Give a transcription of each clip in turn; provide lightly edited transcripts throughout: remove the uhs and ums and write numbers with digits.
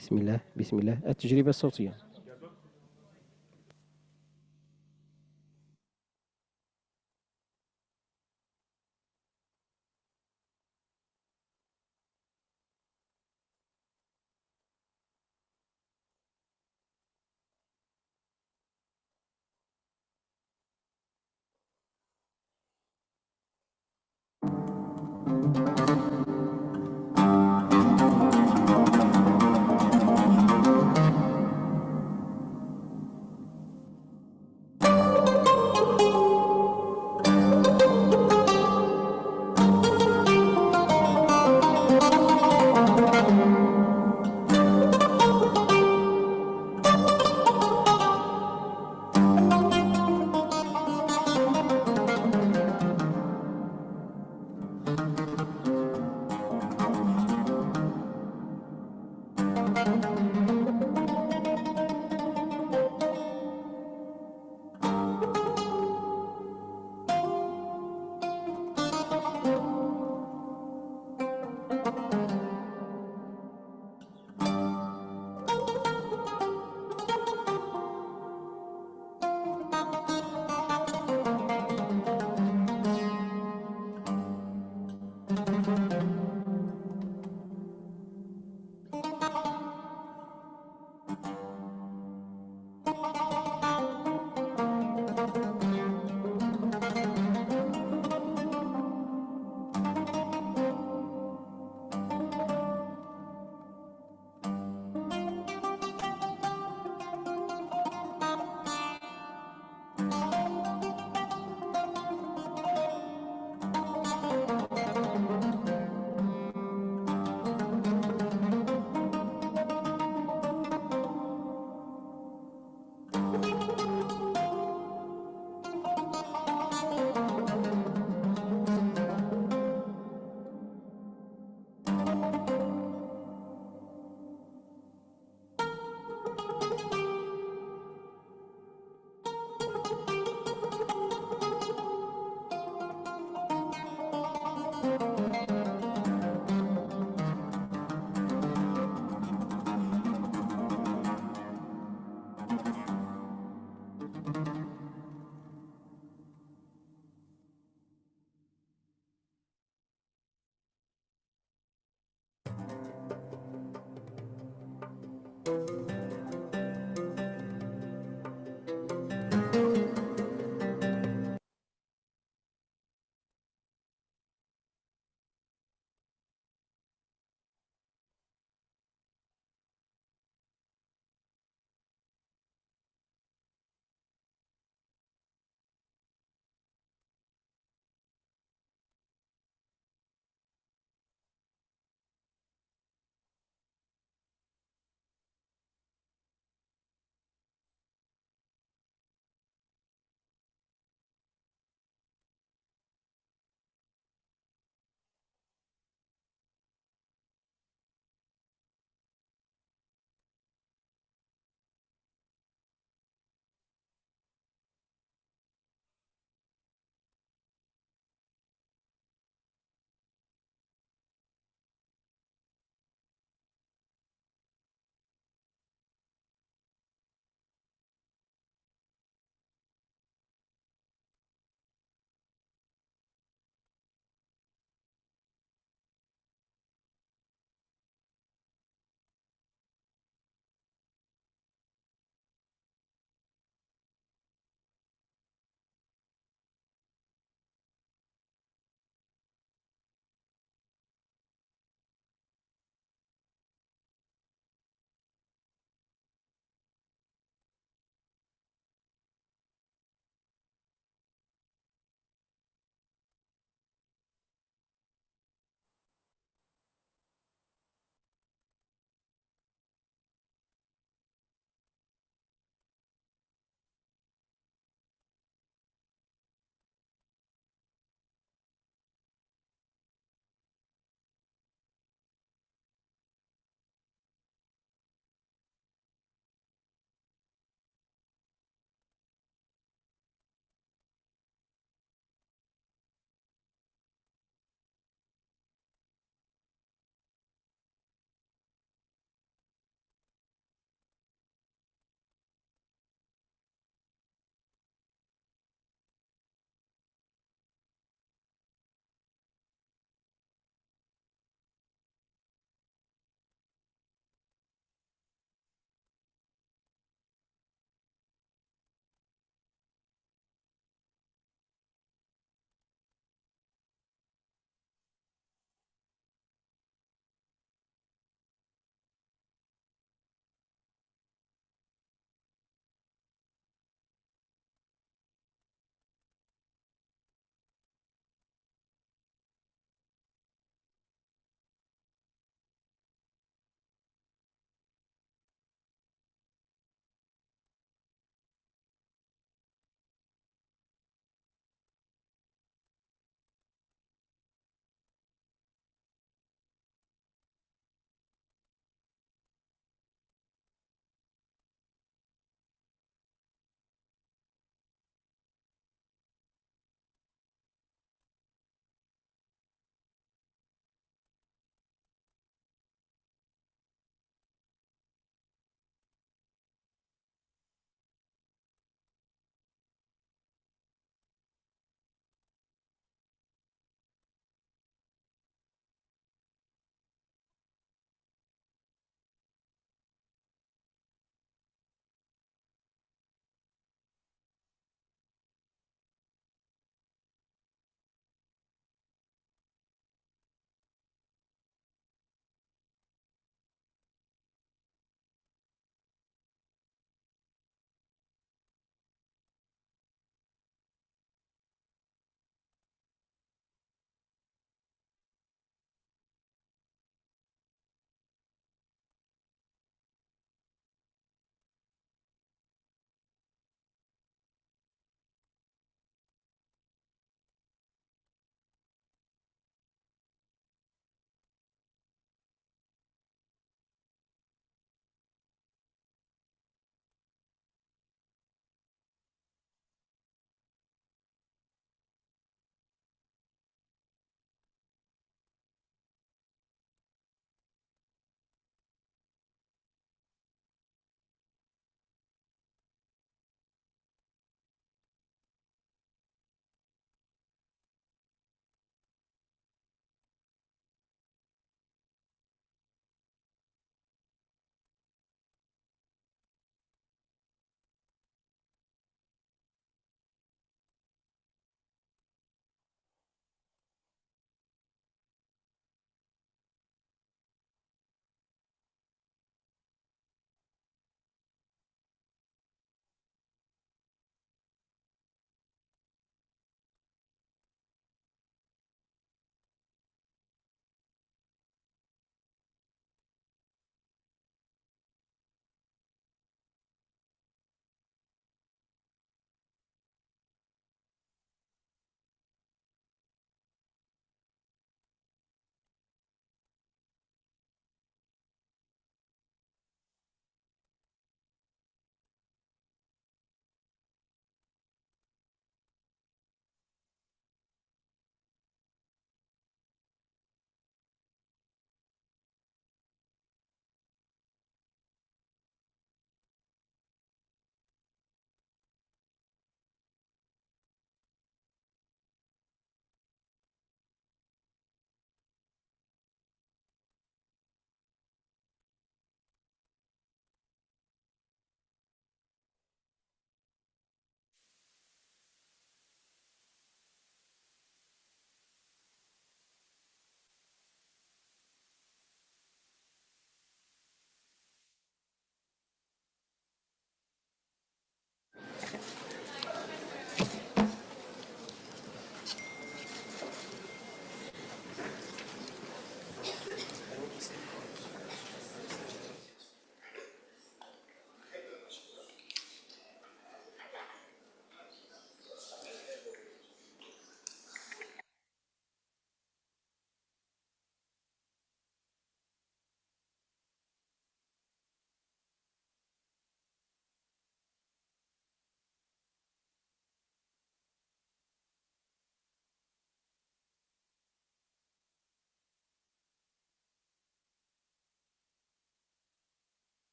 بسم الله بسم الله التجربة الصوتية.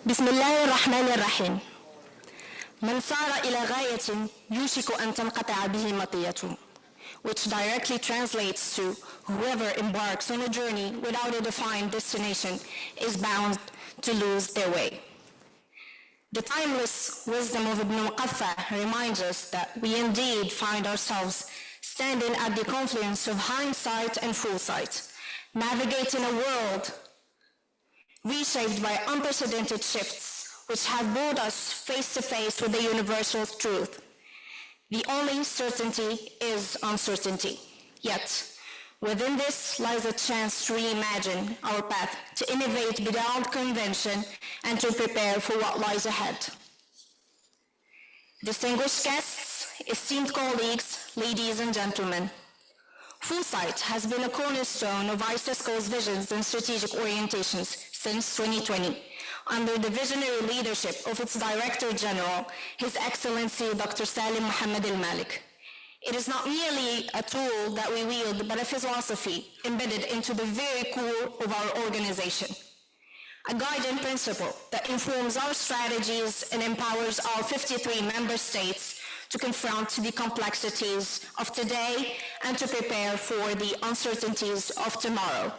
بسم الله الرحمن الرحيم. من سار إلى غاية يوشك أن تنقطع به مطيته, which directly translates to whoever embarks on a journey without a defined destination is bound to lose their way. The timeless wisdom of Ibn Muqaffa reminds us that we indeed find ourselves standing at the confluence of hindsight and foresight, navigating a world reshaped by unprecedented shifts which have brought us face to face with the universal truth. The only certainty is uncertainty. Yet, within this lies a chance to reimagine our path, to innovate beyond convention, and to prepare for what lies ahead. Distinguished guests, esteemed colleagues, ladies and gentlemen, foresight has been a cornerstone of ICESCO's visions and strategic orientations since 2020, under the visionary leadership of its Director General, His Excellency Dr. Salim Mohammed Al-Malik. It is not merely a tool that we wield, but a philosophy embedded into the very core of our organization. A guiding principle that informs our strategies and empowers our 53 member states to confront the complexities of today and to prepare for the uncertainties of tomorrow.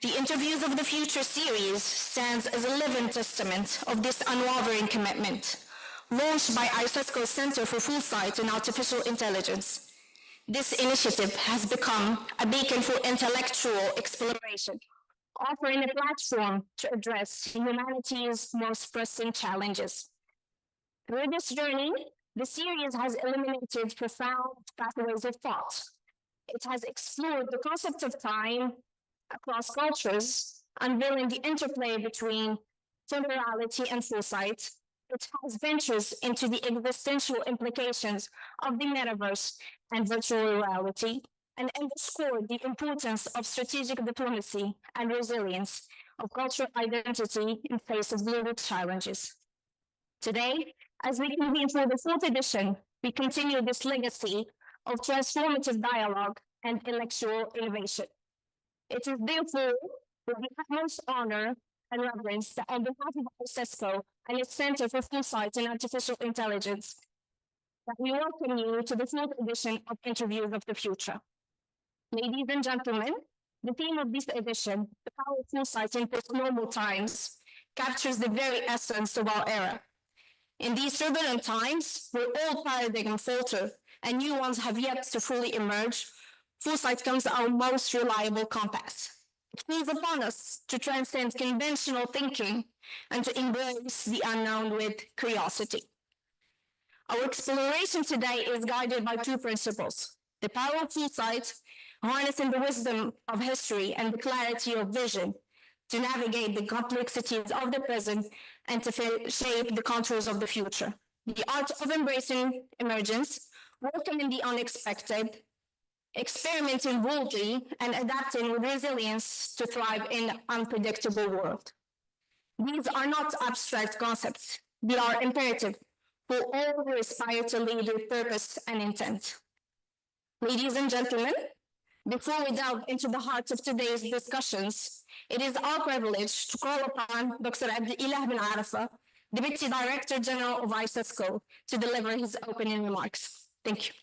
The Interviews of the Future series stands as a living testament of this unwavering commitment, launched by ICESCO's Center for Foresight and Artificial Intelligence. This initiative has become a beacon for intellectual exploration, offering a platform to address humanity's most pressing challenges. Through this journey, the series has illuminated profound pathways of thought. It has explored the concept of time across cultures, unveiling the interplay between temporality and foresight. It has ventures into the existential implications of the metaverse and virtual reality, and underscored the importance of strategic diplomacy and resilience of cultural identity in face of global challenges. Today, as we convene for the fourth edition, we continue this legacy of transformative dialogue and intellectual innovation. It is therefore with the utmost honor and reverence that on behalf of ICESCO and its Center for Foresight and Artificial Intelligence, that we welcome you to the fourth edition of Interviews of the Future. Ladies and gentlemen, the theme of this edition, the power of foresight in post-normal times, captures the very essence of our era. In these turbulent times, where all paradigms falter and new ones have yet to fully emerge, foresight becomes our most reliable compass. It calls upon us to transcend conventional thinking and to embrace the unknown with curiosity. Our exploration today is guided by two principles: the power of foresight, harnessing the wisdom of history and the clarity of vision to navigate the complexities of the present and to shape the contours of the future. The art of embracing emergence, welcoming the unexpected, experimenting boldly, and adapting with resilience to thrive in an unpredictable world. These are not abstract concepts. They are imperative for all who aspire to lead with purpose and intent. Ladies and gentlemen, before we delve into the heart of today's discussions, it is our privilege to call upon Dr. Abdullah bin Arafa, Deputy Director General of ICESCO, to deliver his opening remarks. Thank you.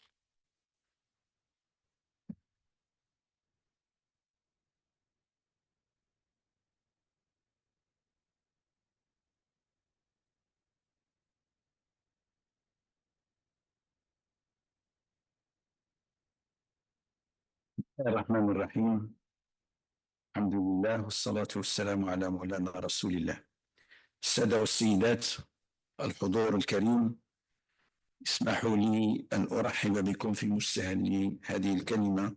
الرحمن الرحيم. الحمد لله والصلاة والسلام على مولانا رسول الله. السادة والسيدات، الحضور الكريم، اسمحوا لي أن أرحب بكم في مستهل هذه الكلمة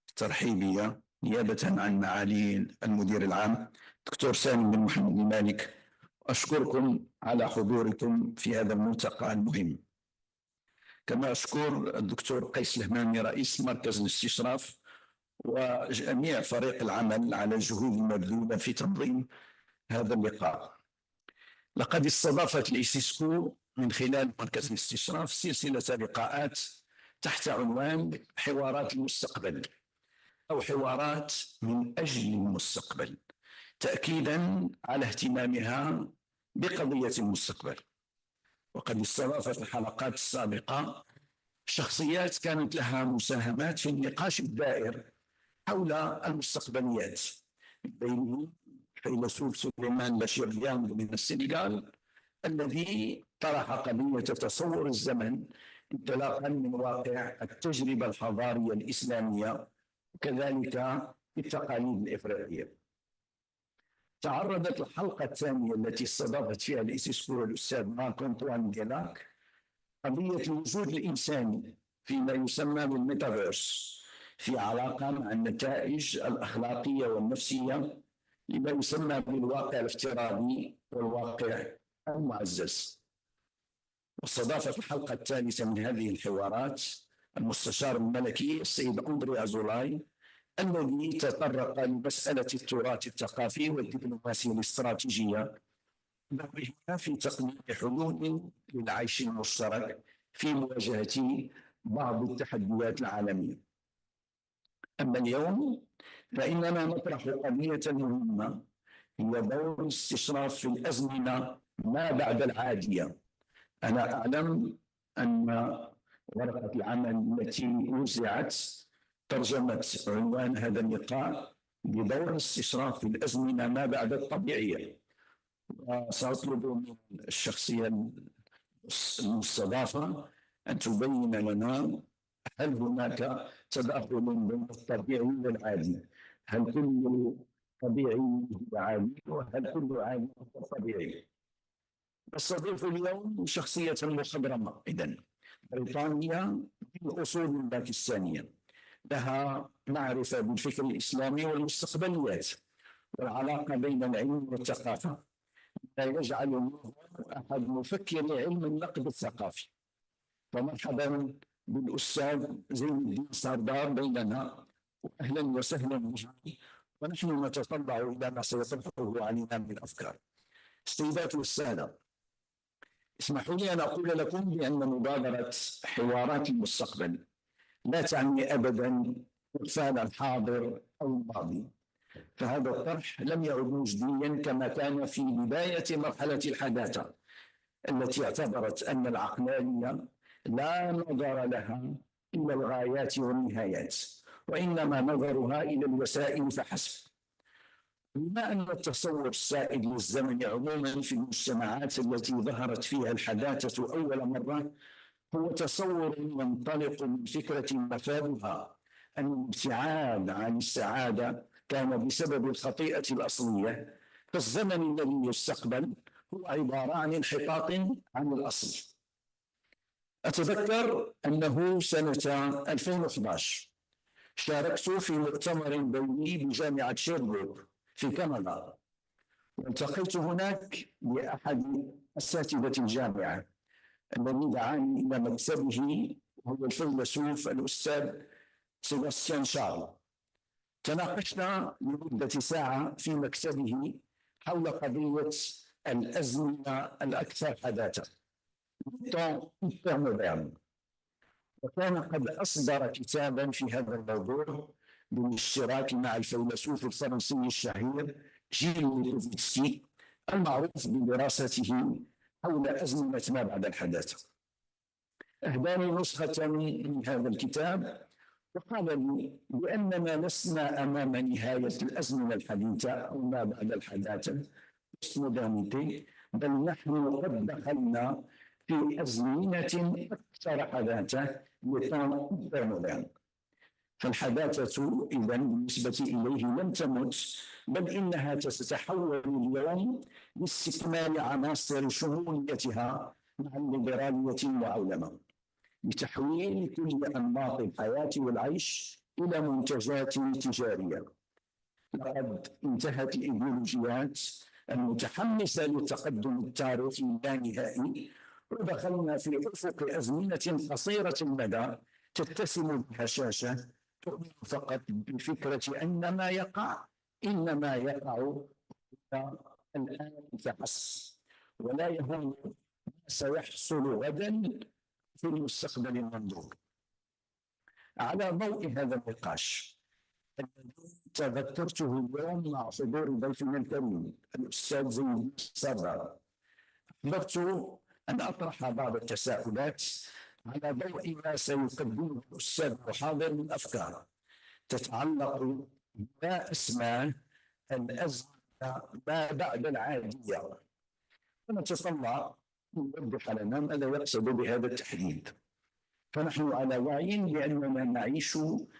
الترحيبية نيابة عن معالي المدير العام دكتور سالم بن محمد المالك. أشكركم على حضوركم في هذا الملتقى المهم. كما أشكر الدكتور قيس الهمامي رئيس مركز الاستشراف وجميع فريق العمل على الجهود المبذولة في تنظيم هذا اللقاء. لقد استضافت الإيسيسكو من خلال مركز الاستشراف سلسلة لقاءات تحت عنوان حوارات المستقبل أو حوارات من أجل المستقبل، تأكيدا على اهتمامها بقضية المستقبل. وقد استضافت الحلقات السابقة شخصيات كانت لها مساهمات في النقاش الدائر حول المستقبليات، بينهم الفيلسوف سليمان بشير ديانغ من السنغال، الذي طرح قضية تصور الزمن انطلاقا من واقع التجربة الحضارية الإسلامية وكذلك التقاليد الإفريقية. تعرضت الحلقة الثانية التي استضافت فيها الإيسيسكو الأستاذ مارك أنطوان ديلاك قضية الوجود الإنساني فيما يسمى بالميتافيرس في علاقة مع النتائج الأخلاقية والنفسية لما يسمى بالواقع الافتراضي والواقع المعزز. واستضافت الحلقة الثالثة من هذه الحوارات المستشار الملكي السيد أندري أزولاي، الذي تطرق لمسألة التراث الثقافي والدبلوماسية الاستراتيجية دورهما في تقديم حلول للعيش المشترك في مواجهة بعض التحديات العالمية. أما اليوم فإننا نطرح قضية مهمة هي دور الاستشراف في الأزمنة ما بعد العادية. أنا أعلم أن ورقة العمل التي وزعت ترجمت عنوان هذا اللقاء بدور الاستشراف في الأزمنة ما بعد الطبيعية، وسأطلب من الشخصية المستضافة أن تبين لنا هل هناك تداخل بين الطبيعي والعادي؟ هل كل طبيعي هو عادي؟ وهل كل عادي هو طبيعي؟ نستضيف اليوم شخصية مخضرمة إذن بريطانية بالأصول الباكستانية، لها معرفة بالفكر الإسلامي والمستقبليات والعلاقة بين العلم والثقافة، لا يجعله أحد مفكري علم النقد الثقافي. فمرحبا بالأستاذ زين الدين سردار بيننا، وأهلا وسهلا به، ونحن نتطلع إلى ما سيطرحه علينا من أفكار. السيدات والسادة، اسمحوا لي أن أقول لكم بأن مبادرة حوارات المستقبل لا تعني أبدا إغفال الحاضر أو الماضي، فهذا الطرح لم يعد مجديا كما كان في بداية مرحلة الحداثة التي اعتبرت أن العقلانية لا نظر لها إلى الغايات والنهايات، وإنما نظرها إلى الوسائل فحسب. بما أن التصور السائد للزمن عموما في المجتمعات التي ظهرت فيها الحداثة أول مرة هو تصور ينطلق من فكرة مفادها أن الابتعاد عن السعادة كان بسبب الخطيئة الأصلية، فالزمن الذي يستقبل هو عبارة عن انحطاط عن الأصل. أتذكر أنه سنة 2011 شاركت في مؤتمر دولي بجامعة شيربروك في كندا، والتقيت هناك بأحد أساتذة الجامعة الذي دعاني إلى مكتبه، هو الفيلسوف الأستاذ سيباستيان شارل. تناقشنا لمدة ساعة في مكتبه حول قضية الأزمنة الأكثر حداثة، وكان قد أصدر كتابا في هذا الموضوع بالاشتراك مع الفيلسوف الفرنسي الشهير جيل ليكوفسكي المعروف بدراسته حول أزمنة ما بعد الحداثة. أهداني نسخة من هذا الكتاب وقال لي بأننا لسنا أمام نهاية الأزمنة الحديثة أو ما بعد الحداثة postmodernity، بل نحن قد دخلنا في أزمنة أكثر حداثة لتان. فالحداثة إذن بالنسبة إليه لم تمت، بل إنها ستتحول اليوم لاستكمال عناصر شموليتها مع الليبرالية المعولمة، بتحويل كل أنماط الحياة والعيش إلى منتجات تجارية. لقد انتهت الإيديولوجيات المتحمسة للتقدم التاريخي اللانهائي، ودخلنا في أفق أزمنة قصيرة المدى تتسم بهشاشة تؤمن فقط بفكرة أن ما يقع إنما يقع الآن فحسب، ولا يهم ما سيحصل غدا في المستقبل المنظور. على ضوء هذا النقاش الذي تذكرته اليوم مع حضور ضيفنا الكريم الأستاذ زيauddin سردار، أحببت أن أطرح بعض التساؤلات على ضوء ما سيقدمه الأستاذ المحاضر من أفكار تتعلق بما أسماه الأزمة ما بعد العادية، ونتطلع أن يوضح لنا ماذا يقصد بهذا التحديد. فنحن على وعي بأننا نعيش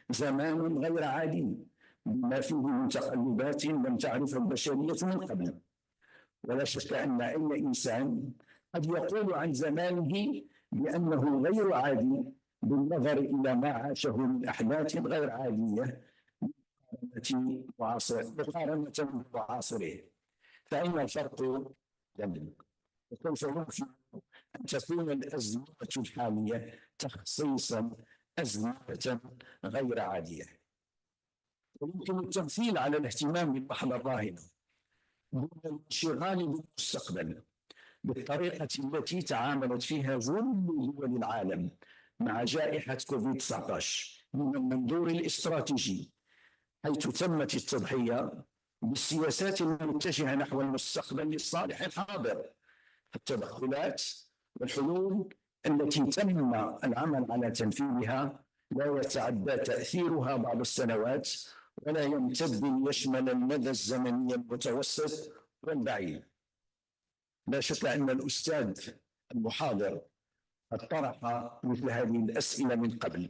زمانا غير عادي بما فيه من تقلبات لم تعرفها البشرية من قبل، ولا شك أن أي إنسان قد يقول عن زمانه بأنه غير عادي بالنظر إلى ما عاشه من أحداث غير عادية مقارنة بمعاصره. فإن الفرق يبدو، وكيف يمكن أن تكون الأزمة الحالية تخصيصا أزمة غير عادية؟ ويمكن التمثيل على الاهتمام باللحظة الراهنة دون الانشغال بالمستقبل بالطريقة التي تعاملت فيها كل دول العالم مع جائحة كوفيد-19 من المنظور الاستراتيجي، حيث تمت التضحية بالسياسات المتجهة نحو المستقبل الصالح الحاضر. التدخلات والحلول التي تم العمل على تنفيذها لا يتعدى تأثيرها بعض السنوات ولا يمتد ليشمل المدى الزمني المتوسط والبعيد. لا شك أن الأستاذ المحاضر قد طرح مثل هذه الأسئلة من قبل،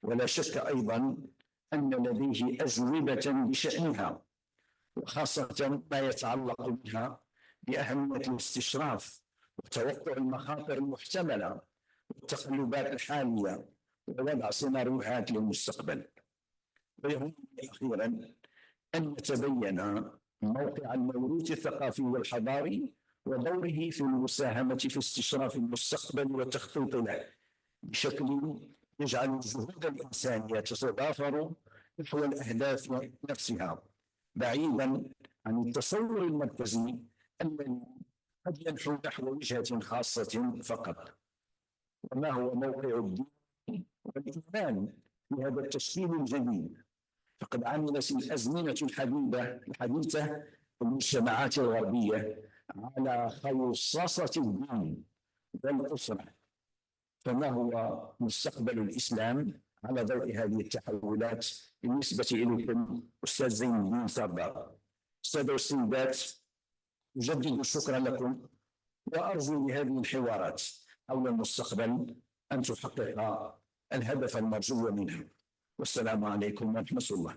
ولا شك أيضا أن لديه أجوبة بشأنها، وخاصة ما يتعلق بها بأهمية الاستشراف وتوقع المخاطر المحتملة والتقلبات الحالية ووضع سيناريوهات للمستقبل. ويهمني أخيرا أن نتبين موقع الموروث الثقافي والحضاري ودوره في المساهمة في استشراف المستقبل والتخطيط له بشكل يجعل الجهود الإنسانية تتضافر نحو الأهداف نفسها، بعيدا عن التصور المركزي الذي قد ينحو نحو وجهة خاصة فقط. وما هو موقع الدين والإيمان في هذا التشكيل الجديد؟ فقد عملت الأزمنة الحديثة المجتمعات الغربية على خصاصة الدين والأسرة، فما هو مستقبل الإسلام على ضوء هذه التحولات بالنسبة إليكم أستاذ زين الدين سردار؟ السادة والسيدات، أجدد الشكر لكم وأرجو لهذه الحوارات حول المستقبل أن تحقق الهدف المرجو منها. والسلام عليكم ورحمة الله.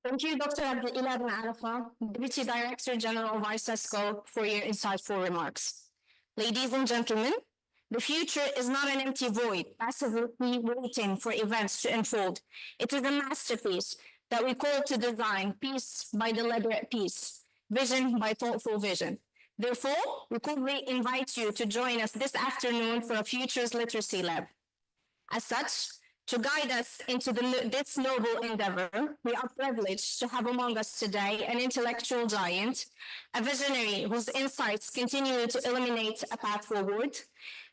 Thank you, Dr. Abdullah bin Arafah, Deputy Director General of ICESCO, for your insightful remarks. Ladies and gentlemen, the future is not an empty void, passively waiting for events to unfold. It is a masterpiece that we call to design, piece by deliberate piece, vision by thoughtful vision. Therefore, we cordially invite you to join us this afternoon for a Futures Literacy Lab. As such, to guide us into this noble endeavor, we are privileged to have among us today an intellectual giant, a visionary whose insights continue to illuminate a path forward.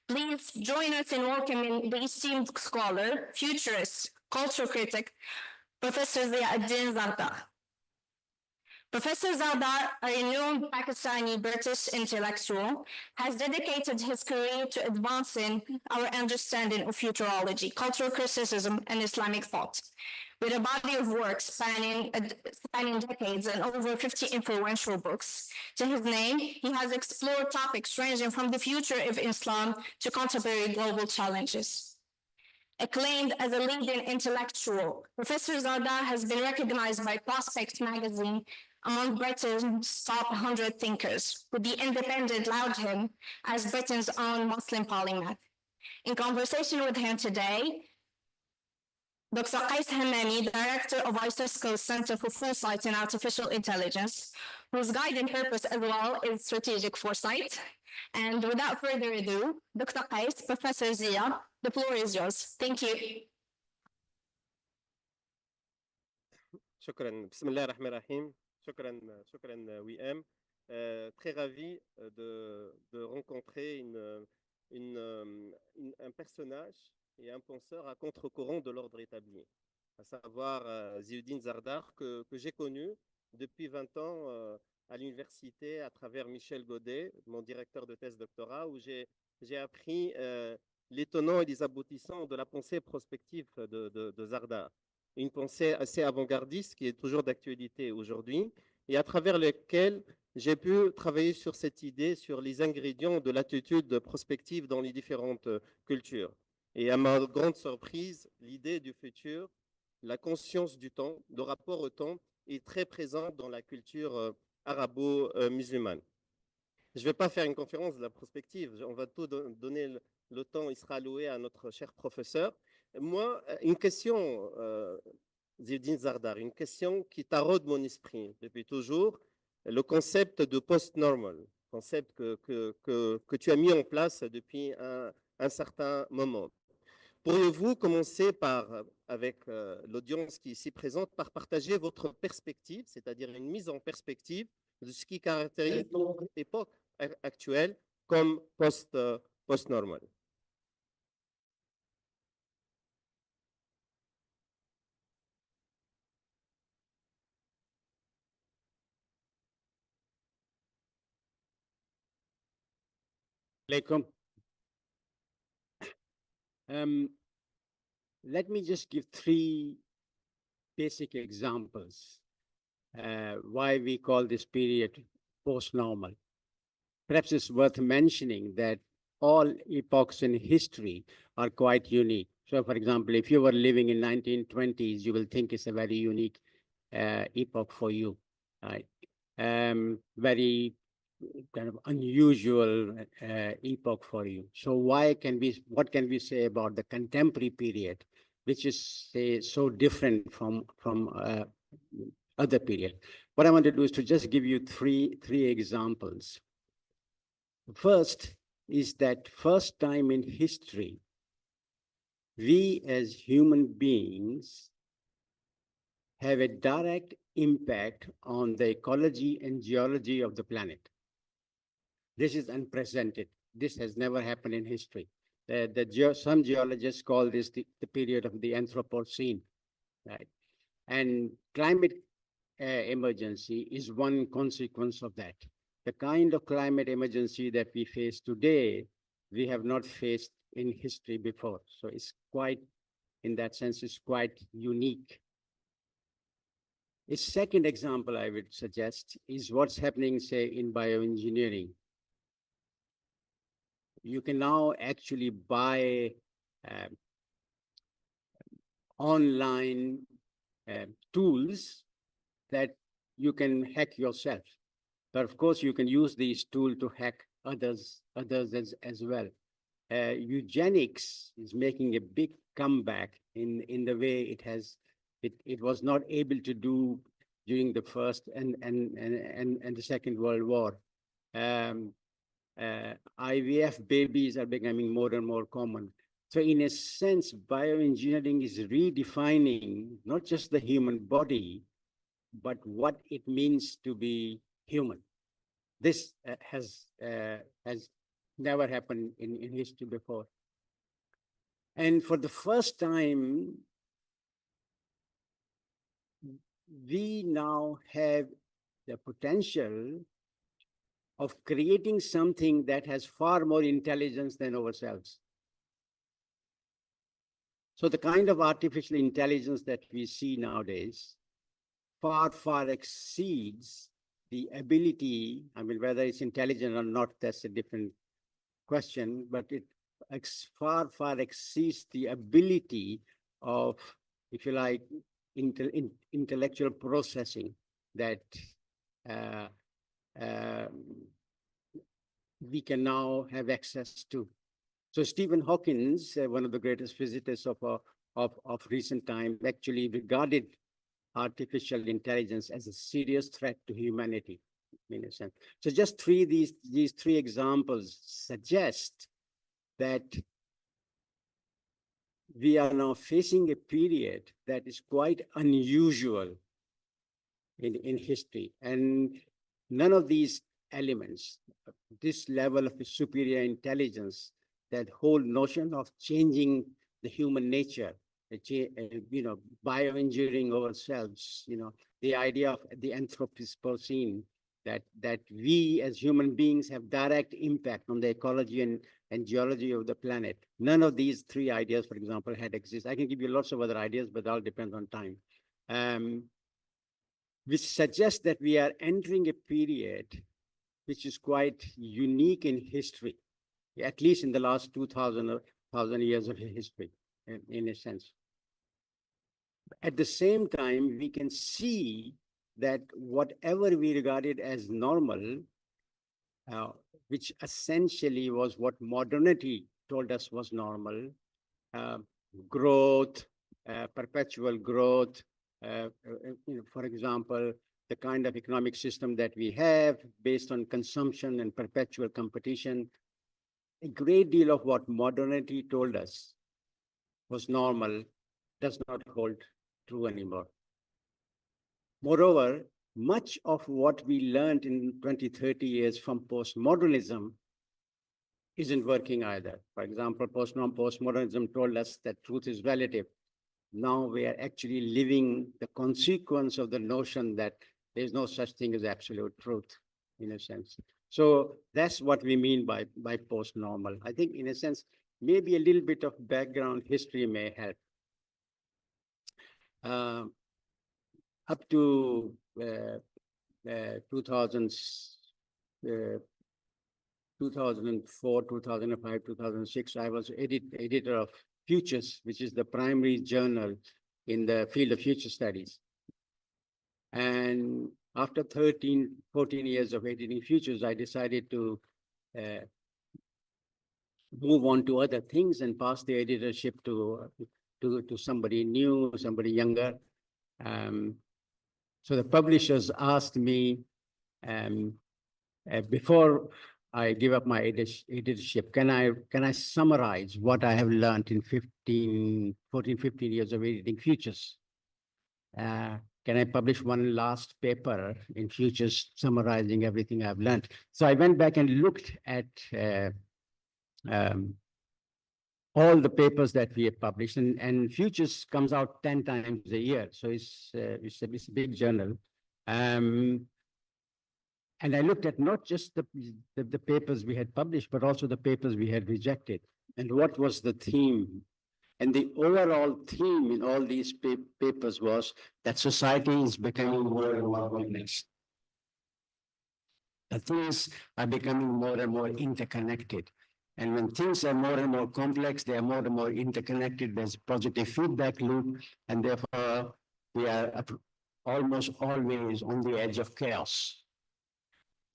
Please join us in welcoming the esteemed scholar, futurist, culture critic, Professor Ziauddin Sardar. Professor Sardar, a renowned Pakistani-British intellectual, has dedicated his career to advancing our understanding of futurology, cultural criticism, and Islamic thought. With a body of work spanning decades and over 50 influential books to his name, he has explored topics ranging from the future of Islam to contemporary global challenges. Acclaimed as a leading intellectual, Professor Sardar has been recognized by Prospect magazine among Britain's top 100 thinkers, with The Independent lauded him as Britain's own Muslim polymath. In conversation with him today, Dr. Qais Hammami, Director of ICESCO's Center for Foresight and Artificial Intelligence, whose guiding purpose as well is strategic foresight. And without further ado, Dr. Qais, Professor Zia, the floor is yours. Thank you. شكرا. بسم الله الرحمن الرحيم. شكرا وئام. Très ravi de rencontrer un personnage et un penseur à contre-courant de l'ordre établi, à savoir Ziauddin Sardar, que j'ai connu depuis 20 ans à l'université à travers Michel Godet, mon directeur de thèse doctorat, où j'ai appris les tenants et les aboutissants de la pensée prospective de Sardar. Une pensée assez avant-gardiste qui est toujours d'actualité aujourd'hui et à travers laquelle j'ai pu travailler sur cette idée, sur les ingrédients de l'attitude prospective dans les différentes cultures. Et à ma grande surprise, l'idée du futur, la conscience du temps, le rapport au temps est très présente dans la culture arabo-musulmane. Je ne vais pas faire une conférence de la prospective, on va tout donner le temps, il sera alloué à notre cher professeur. Moi, une question, Ziauddin Sardar, une question qui taraude mon esprit depuis toujours, le concept de post-normal, concept que tu as mis en place depuis un certain moment. Pourriez-vous commencer avec l'audience qui est ici présente, par partager votre perspective, c'est-à-dire une mise en perspective de ce qui caractérise l'époque actuelle comme post-normal? Alaikum. Let me just give 3 basic examples why we call this period post-normal. Perhaps it's worth mentioning that all epochs in history are quite unique. So, for example, if you were living in 1920s, you will think it's a very unique epoch for you, right? Very kind of unusual epoch for you. So what can we say about the contemporary period, which is, say, so different from other period? What I want to do is to just give you three examples. First is that first time in history, we as human beings have a direct impact on the ecology and geology of the planet. This is unprecedented. This has never happened in history. Some geologists call this the period of the Anthropocene, right? And climate emergency is one consequence of that. The kind of climate emergency that we face today, we have not faced in history before. So it's quite, in that sense, it's quite unique. A second example I would suggest is what's happening, say, in bioengineering. You can now actually buy online tools that you can hack yourself. But of course, you can use these tools to hack others as well. Eugenics is making a big comeback in the way it was not able to do during the First and the Second World War. IVF babies are becoming more and more common. So in a sense, bioengineering is redefining not just the human body, but what it means to be human. This has never happened in history before. And for the first time, we now have the potential of creating something that has far more intelligence than ourselves. So the kind of artificial intelligence that we see nowadays far exceeds the ability, I mean, whether it's intelligent or not, that's a different question, but it far exceeds the ability of, if you like, intellectual processing that we can now have access to. So Stephen Hawking, one of the greatest physicists of recent time, actually regarded artificial intelligence as a serious threat to humanity, in a sense. So just these 3 examples suggest that we are now facing a period that is quite unusual in history. And none of these elements, this level of superior intelligence, that whole notion of changing the human nature, bioengineering ourselves, the idea of the Anthropocene, that we as human beings have direct impact on the ecology and geology of the planet. None of these three ideas, for example, had existed. I can give you lots of other ideas, but all depends on time. Which suggests that we are entering a period which is quite unique in history, at least in the last 2,000 years of history, in a sense. At the same time, we can see that whatever we regarded as normal, which essentially was what modernity told us was normal, growth, perpetual growth, for example, the kind of economic system that we have based on consumption and perpetual competition, a great deal of what modernity told us was normal does not hold true anymore. Moreover, much of what we learned in 20, 30 years from postmodernism isn't working either. For example, postmodernism told us that truth is relative. Now we are actually living the consequence of the notion that there's no such thing as absolute truth, in a sense. So that's what we mean by post-normal. I think, in a sense, maybe a little bit of background history may help. Up to 2004, 2005, 2006, I was editor of Futures, which is the primary journal in the field of future studies. And after 13, 14 years of editing Futures, I decided to move on to other things and pass the editorship to somebody new, somebody younger. So the publishers asked me, before I give up my editorship, can I summarize what I have learned in 14, 15 years of editing Futures? Can I publish one last paper in Futures summarizing everything I've learned? So I went back and looked at all the papers that we have published, and Futures comes out 10 times a year. So it's a big journal. And I looked at not just the papers we had published, but also the papers we had rejected. And what was the theme? And the overall theme in all these papers was that society is becoming more and more complex. The things are becoming more and more interconnected. And when things are more and more complex, they are more and more interconnected. There's a positive feedback loop, and therefore we are almost always on the edge of chaos.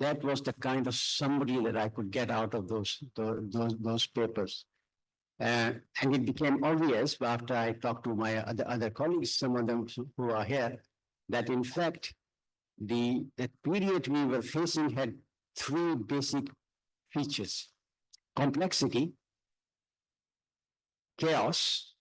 That was the kind of summary that I could get out of those papers. And it became obvious after I talked to my other colleagues, some of them who are here, that in fact, the period we were facing had three basic features: complexity, chaos,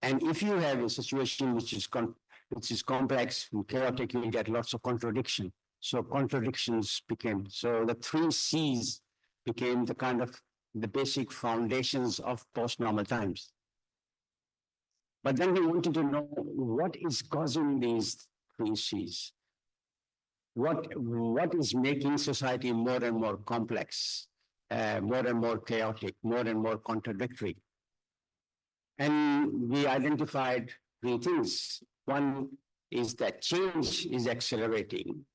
and if you have a situation which is complex and chaotic, you will get lots of contradiction. So contradictions became, so the three C's became the kind of the basic foundations of post-normal times. But then we wanted to know what is causing these three C's. What is making society more and more complex, more and more chaotic, more and more contradictory? And we identified three things. One is that change is accelerating.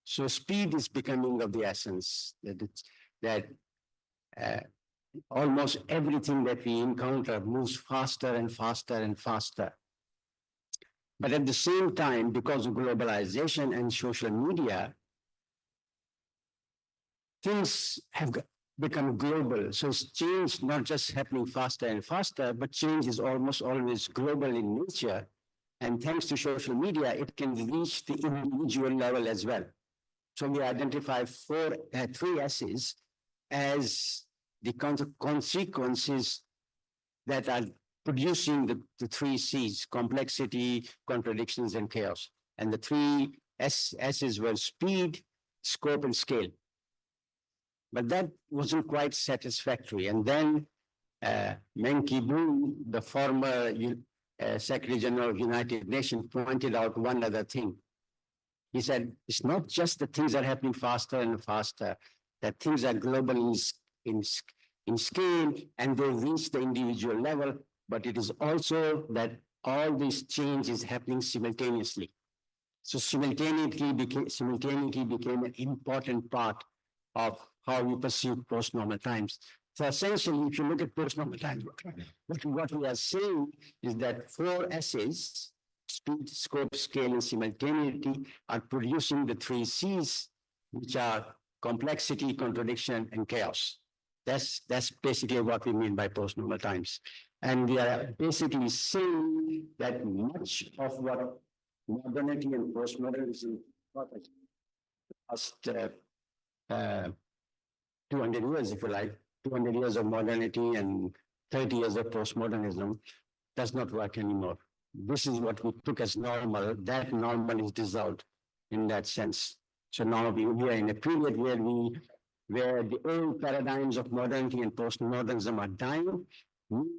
So speed is becoming of the essence, that almost everything that we encounter moves faster and faster and faster. But at the same time, because of globalization and social media, things have become global. So it's change not just happening faster and faster, but change is almost always global in nature. And thanks to social media, it can reach the individual level as well. So we identify three S's as the consequences that are producing the three C's: complexity, contradictions, and chaos. And the three S's were speed, scope, and scale. But that wasn't quite satisfactory. And then Meng Ki-boon, the former Secretary General of United Nations, pointed out one other thing. He said, it's not just that things are happening faster and faster, that things are global in scale and they reach the individual level, but it is also that all this change is happening simultaneously. So simultaneity became an important part of how we perceive post-normal times. So essentially, if you look at post-normal times, what we are saying is that 4 S's, speed, scope, scale, and simultaneity, are producing the 3 C's, which are complexity, contradiction, and chaos. That's basically what we mean by post-normal times. And we are basically saying that much of what modernity and postmodernism past 200 years, if you like, 200 years of modernity and 30 years of postmodernism does not work anymore. This is what we took as normal. That normal is dissolved in that sense. So now we are in a period where the old paradigms of modernity and postmodernism are dying. New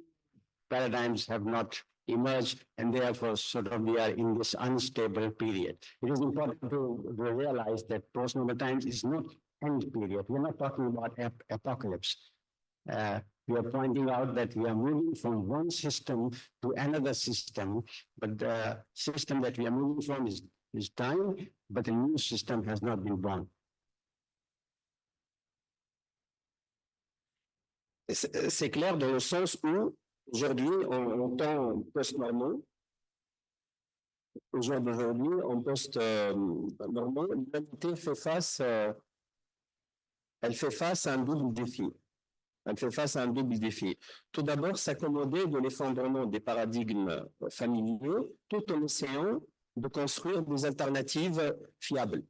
paradigms have not emerged, and therefore sort of we are in this unstable period. It is important to realize that post-normal times is not end period. We're not talking about apocalypse. We are pointing out that we are moving from one system to another system, but the system that we are moving from is dying, but a new system has not been born. C'est clair dans le sens où aujourd'hui, en temps post-normaux, au jour d'aujourd'hui, en post-normaux, l'humanité fait face, elle fait face à un double défi. Elle fait face à un double défi. Tout d'abord, s'accommoder de l'effondrement des paradigmes familiaux, tout en essayant de construire des alternatives fiables.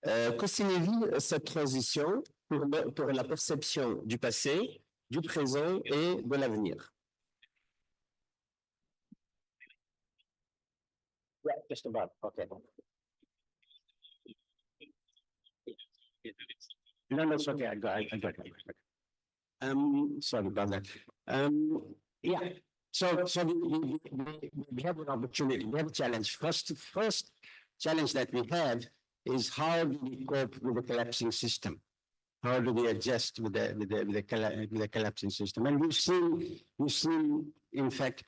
Que signifie cette transition pour la perception du passé, du présent et de l'avenir? Yeah, just about. Okay. No, it's okay. I got it. Sorry about that. Yeah. So we have an opportunity. We have a challenge. First challenge that we have is how do we cope with the collapsing system? How do we adjust with the collapsing system? And we've seen, in fact,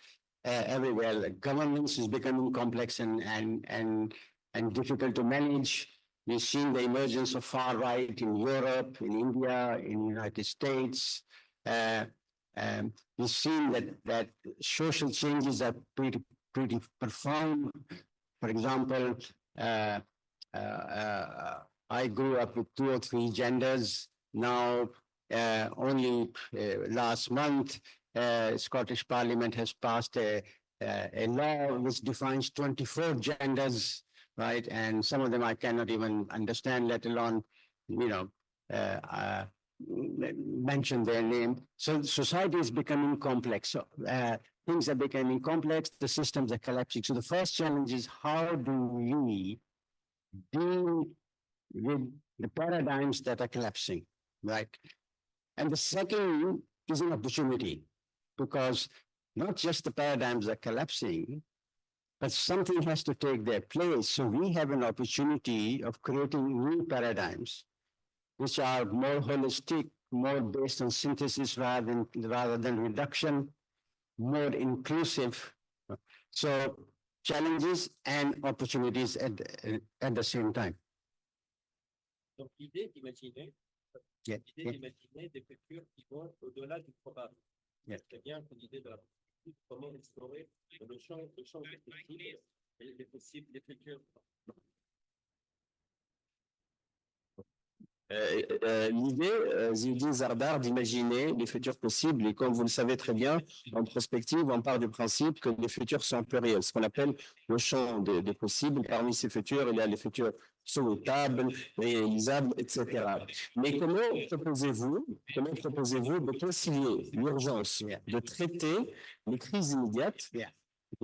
everywhere, like governance is becoming complex and difficult to manage. We've seen the emergence of far right in Europe, in India, in the United States. We've seen that social changes are pretty profound. For example, I grew up with 2 or 3 genders. Now, only last month, Scottish Parliament has passed a law which defines 24 genders, right? And some of them I cannot even understand, let alone, mention their name. So society is becoming complex. So things are becoming complex. The systems are collapsing. So the first challenge is how do we deal with the paradigms that are collapsing, right? And the second is an opportunity, because not just the paradigms are collapsing, but something has to take their place. So we have an opportunity of creating new paradigms, which are more holistic, more based on synthesis rather than reduction, more inclusive. So challenges and opportunities at the same time. Donc l'idée d'imaginer des futurs qui vont au-delà du probable. C'est bien que l'idée de la possibilité, comment explorer le champ des possibles et des possibles des futurs. L'idée, Ziauddin Sardar, d'imaginer les futurs possibles, et comme vous le savez très bien, en prospective, on part du principe que les futurs sont pluriels, ce qu'on appelle le champ des possibles. Parmi ces futurs, il y a les futurs souhaitables, réalisables, etc. Mais comment proposez-vous de concilier l'urgence de traiter les crises immédiates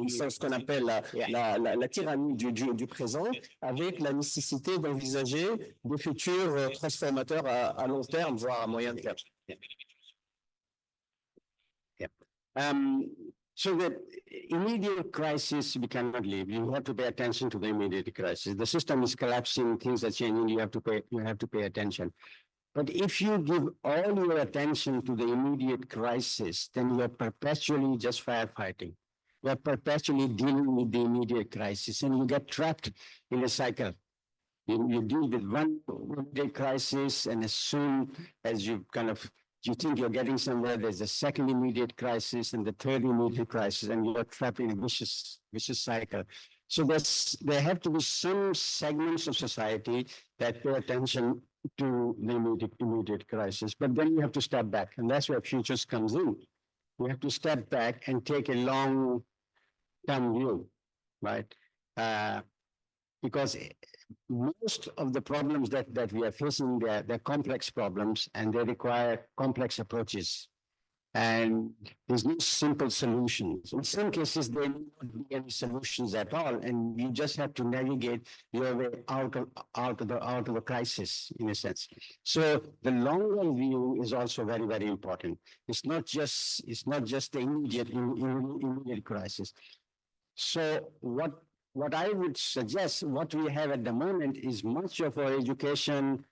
C'est ce qu'on appelle la tyrannie du présent, avec la nécessité d'envisager des futurs transformateurs à long terme, voire à moyen terme. So the immediate crisis, we cannot leave. You have to pay attention to the immediate crisis. The system is collapsing, things are changing, you have to pay attention. But if you give all your attention to the immediate crisis, then you're perpetually just firefighting. You're perpetually dealing with the immediate crisis, and you get trapped in a cycle. You deal with one immediate crisis, and as soon as you think you're getting somewhere, there's a second immediate crisis and the third immediate crisis, and you're trapped in a vicious cycle. So there have to be some segments of society that pay attention to the immediate crisis, but then you have to step back, and that's where futures comes in. We have to step back and take a long-term view, right? Because most of the problems that we are facing, they're complex problems, and they require complex approaches. And there's no simple solutions. In some cases, there may not be any solutions at all, and you just have to navigate your way out of the crisis, in a sense. So the longer view is also very, very important. It's not just the immediate crisis. So what I would suggest, what we have at the moment is much of our education,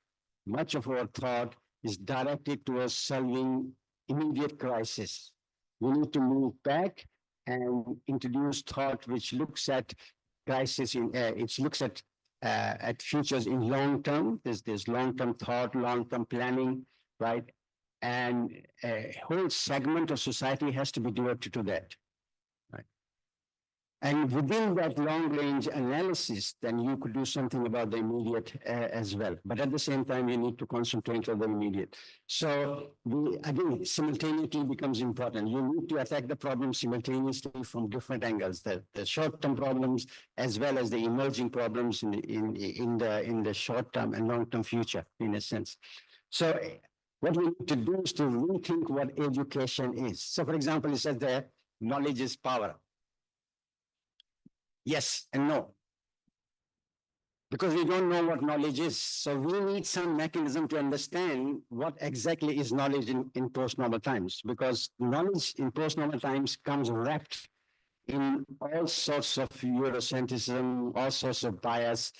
much of our thought is directed towards solving immediate crisis. We need to move back and introduce thought which looks at crisis it looks at futures in long term. There's long-term thought, long-term planning, right? And a whole segment of society has to be devoted to that. And within that long-range analysis, then you could do something about the immediate as well. But at the same time, you need to concentrate on the immediate. So again, simultaneity becomes important. You need to attack the problem simultaneously from different angles, the short-term problems as well as the emerging problems in the short-term and long-term future, in a sense. So what we need to do is to rethink what education is. So for example, it says that knowledge is power. Yes and no, because we don't know what knowledge is. So we need some mechanism to understand what exactly is knowledge in post-normal times, because knowledge in post-normal times comes wrapped in all sorts of Eurocentrism, all sorts of bias,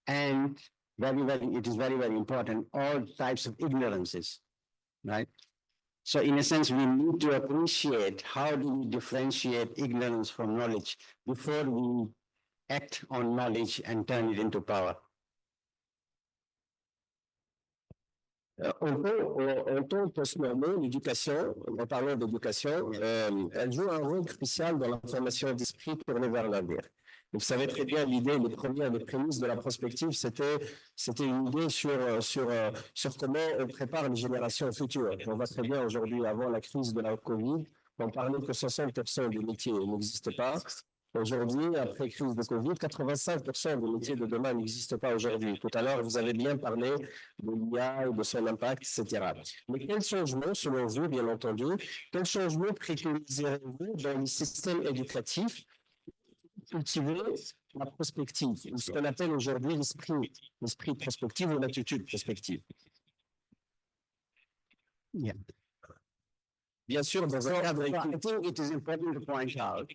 and it is very, very important, all types of ignorances, right? So in a sense, we need to appreciate how do we differentiate ignorance from knowledge before we act on knowledge and turn it into power. En tant post-normaux, l'éducation, en parlant d'éducation, elle joue un rôle crucial dans la formation d'esprit tourné vers l'avenir. Vous savez très bien, l'idée, les prémices de la prospective, c'était une idée sur comment on prépare les générations futures. On voit très bien aujourd'hui, avant la crise de la Covid, on parlait que 60% des métiers n'existaient pas. Aujourd'hui, après crise de Covid, 85% des métiers de demain n'existent pas aujourd'hui. Tout à l'heure, vous avez bien parlé de l'IA et de son impact, etc. Mais quels changements, selon vous, bien entendu, quels changements préconiseriez-vous dans les systèmes éducatifs cultiver la prospective, ce qu'on appelle aujourd'hui l'esprit prospectif ou l'attitude prospective? Yeah. Bien sûr, dans un cadre... I think it is important to point out,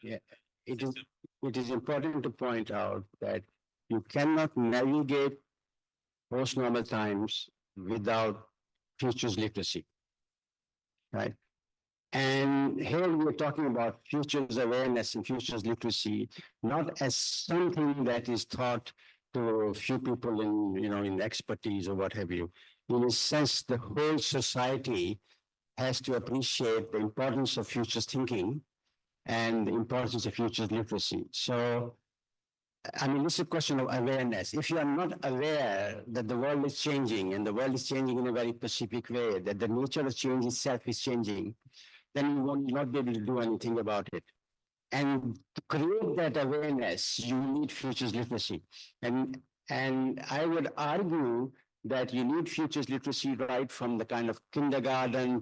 it is important to point out that you cannot navigate post-normal times without futures literacy, right? And here we're talking about futures awareness and futures literacy, not as something that is taught to a few people in expertise or what have you. In a sense, the whole society has to appreciate the importance of futures thinking and the importance of futures literacy. So, I mean, this is a question of awareness. If you are not aware that the world is changing and the world is changing in a very specific way, that the nature of change itself is changing, then you will not be able to do anything about it. And to create that awareness, you need futures literacy. And I would argue that you need futures literacy right from the kind of kindergarten,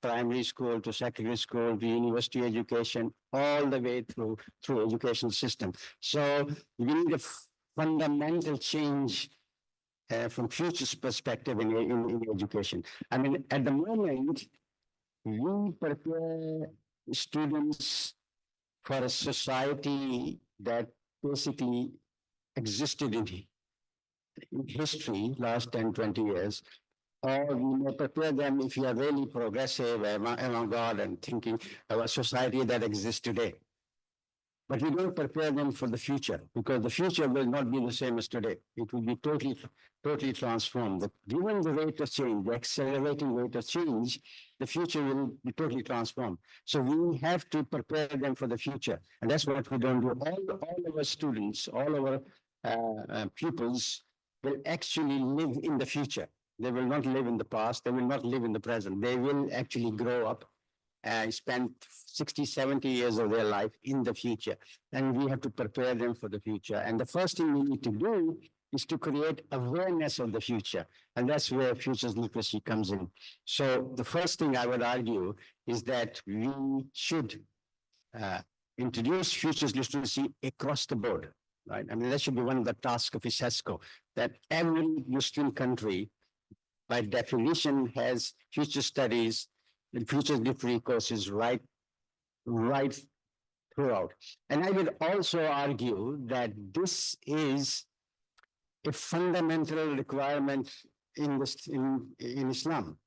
primary school to secondary school to university education, all the way through education system. So we need a fundamental change from futures perspective in education. I mean, at the moment, we prepare students for a society that basically existed in history last 10, 20 years, or we may prepare them if you are really progressive, avant-garde, and thinking of a society that exists today. But we don't prepare them for the future, because the future will not be the same as today. It will be totally transformed. Given the rate of change, the accelerating rate of change, the future will be totally transformed. So we have to prepare them for the future. And that's what we don't do. All our students, all our pupils will actually live in the future. They will not live in the past. They will not live in the present. They will actually grow up and spend 60, 70 years of their life in the future. And we have to prepare them for the future. And the first thing we need to do is to create awareness of the future. And that's where futures literacy comes in. So the first thing I would argue is that we should introduce futures literacy across the board, right? I mean, that should be one of the tasks of ICESCO, that every Muslim country, by definition, has future studies and future literacy courses right throughout. And I would also argue that this is a fundamental requirement in Islam.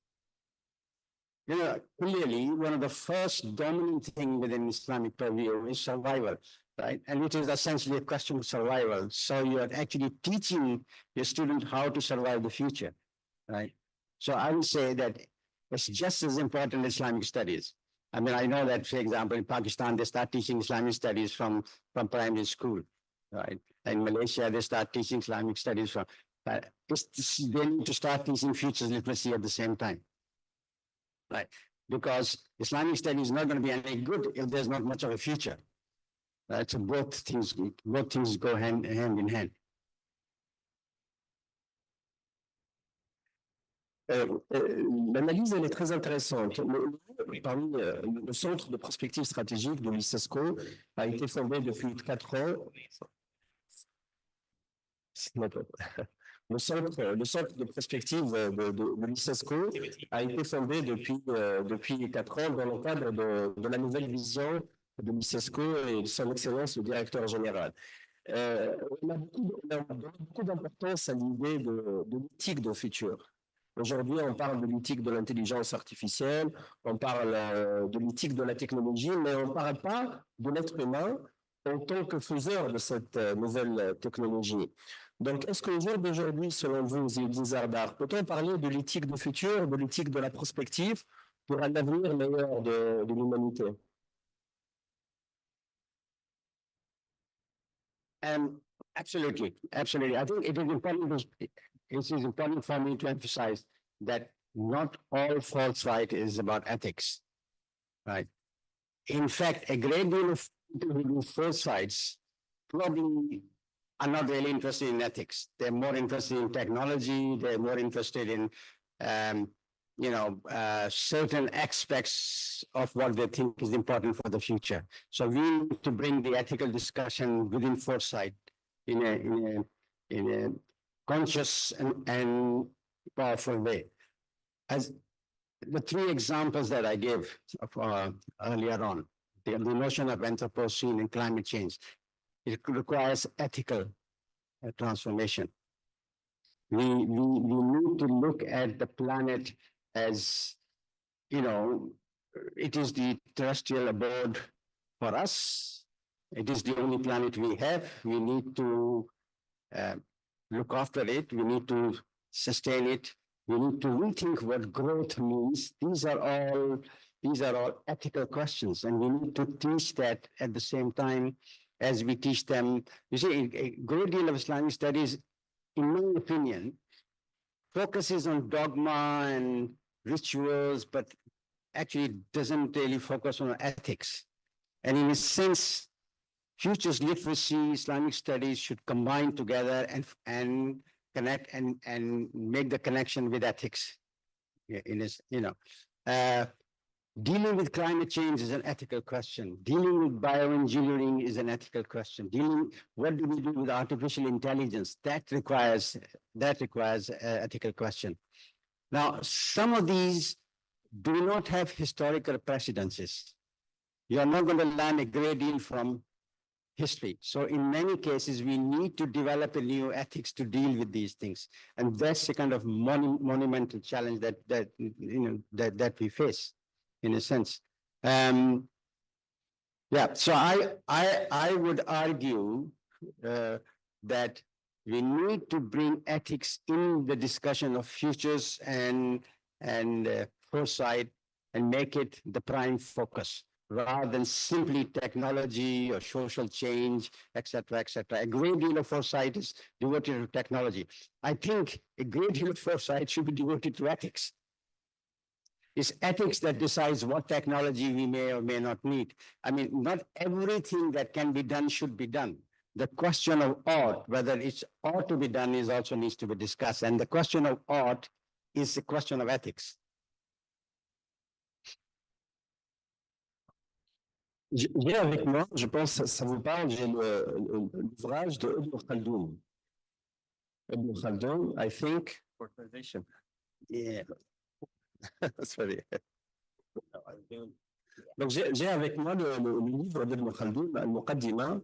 You know, clearly, one of the first dominant thing within Islamic purview is survival, right? And it is essentially a question of survival. So you are actually teaching your student how to survive the future, right? So I would say that it's just as important as Islamic studies. I mean, I know that, for example, in Pakistan, they start teaching Islamic studies from primary school, right? In Malaysia, they start teaching Islamic studies from, they need to start teaching futures literacy at the same time, right? Because Islamic studies is not going to be any good if there's not much of a future, right? So both things go hand in hand. L'analyse, elle est très intéressante. Parmi le centre de prospective stratégique de l'ICESCO a été fondé depuis 4 ans. Le centre de prospective de l'ICESCO a été fondé depuis 4 ans dans le cadre de la nouvelle vision de l'ICESCO et de son excellence, le directeur général. On a beaucoup d'importance à l'idée de l'éthique de futur. Aujourd'hui, on parle de l'éthique de l'intelligence artificielle, on parle de l'éthique de la technologie, mais on ne parle pas de l'être humain en tant que faiseur de cette nouvelle technologie. Donc, est-ce qu'au jour d'aujourd'hui, selon vous, Ziauddin Sardar, peut-on parler de l'éthique du futur, de l'éthique de la prospective pour un avenir meilleur de l'humanité? Absolutely. I think it is important for me to emphasize that not all foresight is about ethics, right? In fact, a great deal of people who do foresights probably are not really interested in ethics. They're more interested in technology. They're more interested in, certain aspects of what they think is important for the future. So we need to bring the ethical discussion within foresight in a conscious and powerful way. As the 3 examples that I gave earlier on, the notion of Anthropocene and climate change, it requires ethical transformation. We need to look at the planet as, it is the terrestrial abode for us. It is the only planet we have. We need to look after it. We need to sustain it. We need to rethink what growth means. These are all ethical questions, and we need to teach that at the same time as we teach them. You see, a great deal of Islamic studies, in my opinion, focuses on dogma and rituals, but actually doesn't really focus on ethics. And in a sense, futures literacy, Islamic studies should combine together and connect and make the connection with ethics. In this, dealing with climate change is an ethical question. Dealing with bioengineering is an ethical question. What do we do with artificial intelligence? That requires an ethical question. Now, some of these do not have historical precedences. You are not going to learn a great deal from history. So in many cases, we need to develop a new ethics to deal with these things. And that's the kind of monumental challenge that we face, in a sense. So I would argue that we need to bring ethics in the discussion of futures and foresight and make it the prime focus, rather than simply technology or social change, etc., etc. A great deal of foresight is devoted to technology. I think a great deal of foresight should be devoted to ethics. It's ethics that decides what technology we may or may not need. I mean, not everything that can be done should be done. The question of ought, whether it ought to be done, is also needs to be discussed. And the question of ought is a question of ethics. J'ai avec moi, je pense que ça vous parle, j'ai l'ouvrage de Ibn Khaldun. Ibn Khaldun, I think, for translation. Yeah. Sorry. Donc j'ai avec moi le livre d'Ibn Khaldun, Al-Muqaddima,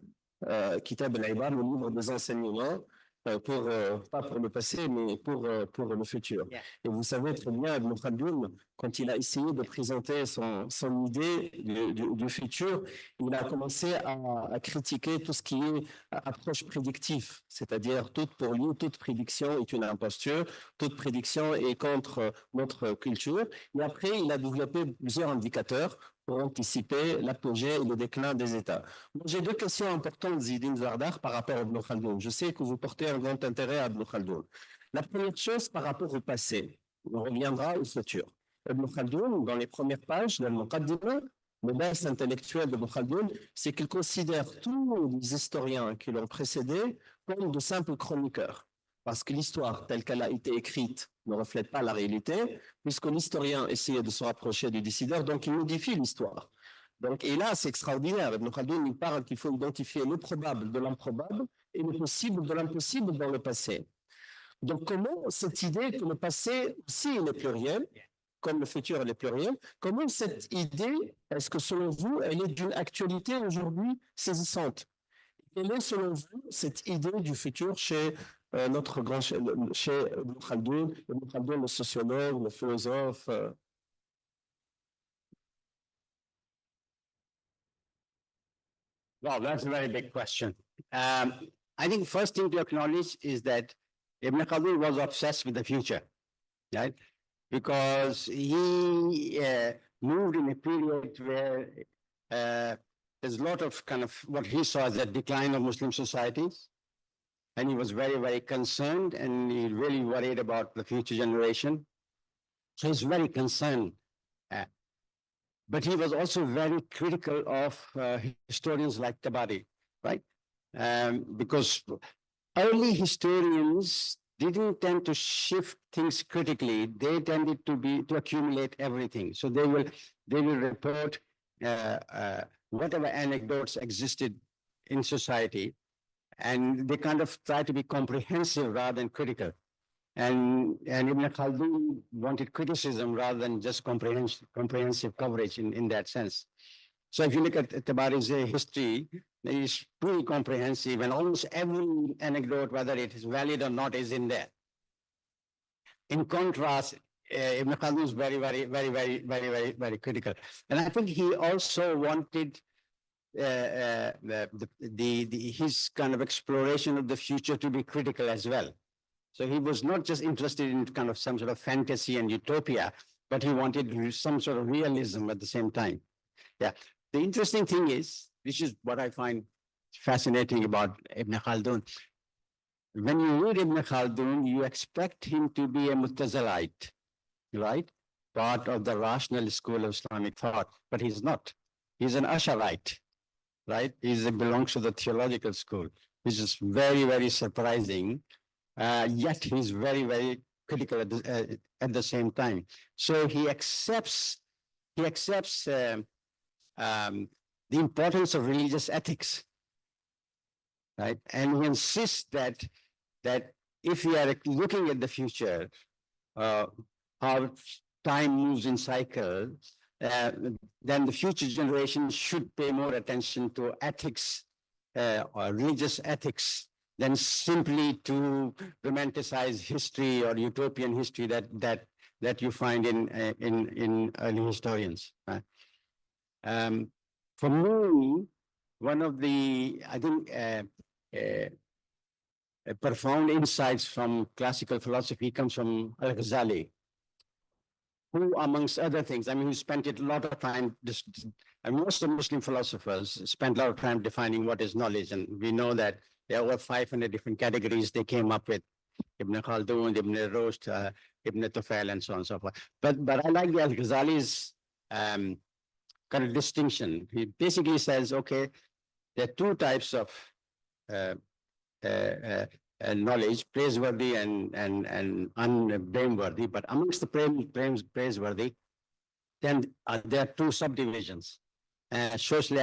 Kitab al-Ibar, le livre des enseignements, pas pour le passé, mais pour le futur. Yeah. Et vous savez très bien, Ibn Khaldun, quand il a essayé de présenter son idée du futur, il a commencé à critiquer tout ce qui est approche prédictive, c'est-à-dire pour lui, toute prédiction est une imposture, toute prédiction est contre notre culture. Et après, il a développé plusieurs indicateurs pour anticiper l'apogée et le déclin des États. J'ai deux questions importantes, Ziauddin Sardar, par rapport à Ibn Khaldun. Je sais que vous portez un grand intérêt à Ibn Khaldun. La première chose, par rapport au passé, on reviendra au futur. Ibn Khaldun, dans les premières pages de Al-Muqaddima, le base intellectuel d'Ibn Khaldun, c'est qu'il considère tous les historiens qui l'ont précédé comme de simples chroniqueurs. Parce que l'histoire telle qu'elle a été écrite ne reflète pas la réalité, puisque l'historien essayait de se rapprocher du décideur, donc il modifie l'histoire. Donc, et là, c'est extraordinaire. Ibn Khaldun, il parle qu'il faut identifier le probable de l'improbable et le possible de l'impossible dans le passé. Donc, comment cette idée que le passé aussi est pluriel, comme le futur est pluriel, comment cette idée, est-ce que selon vous, elle est d'une actualité aujourd'hui saisissante? Quelle est, selon vous, cette idée du futur chez notre grand, chez Ibn Khaldun, le sociologue, le philosophe? Wow, that's a very big question. I think first thing to acknowledge is that Ibn Khaldun was obsessed with the future, right? Because he moved in a period where there's a lot of kind of what he saw as the decline of Muslim societies. And he was very, very concerned, and he really worried about the future generation. So he's very concerned. But he was also very critical of historians like Tabari, right? Because early historians didn't tend to shift things critically. They tended to accumulate everything. So they will report whatever anecdotes existed in society, and they kind of try to be comprehensive rather than critical. And Ibn Khaldun wanted criticism rather than just comprehensive coverage in that sense. So if you look at Tabari's history, it is pretty comprehensive, and almost every anecdote, whether it is valid or not, is in there. In contrast, Ibn Khaldun is very, very, very, very, very, very, very critical. And I think he also wanted his kind of exploration of the future to be critical as well. So he was not just interested in kind of some sort of fantasy and utopia, but he wanted some sort of realism at the same time. Yeah. The interesting thing is, which is what I find fascinating about Ibn Khaldun. When you read Ibn Khaldun, you expect him to be a Mu'tazilite, right? Part of the rational school of Islamic thought, but he's not. He's an Asharite, right? He belongs to the theological school, which is very, very surprising. yet he's very, very critical at the same time. So he accepts the importance of religious ethics, right? And he insists that if we are looking at the future, how time moves in cycles, then the future generation should pay more attention to ethics or religious ethics than simply to romanticize history or utopian history that you find in early historians. Right? For me, one of the, I think, profound insights from classical philosophy comes from Al-Ghazali, who, amongst other things, I mean, who spent a lot of time, and most of Muslim philosophers spent a lot of time defining what is knowledge. And we know that there were 500 different categories they came up with: Ibn Khaldun, Ibn Rushd, Ibn Tufayl, and so on and so forth. But I like the Al-Ghazali's kind of distinction. He basically says, okay, there are two types of knowledge: praiseworthy and unblameworthy. But amongst the praiseworthy, then there are two subdivisions: socially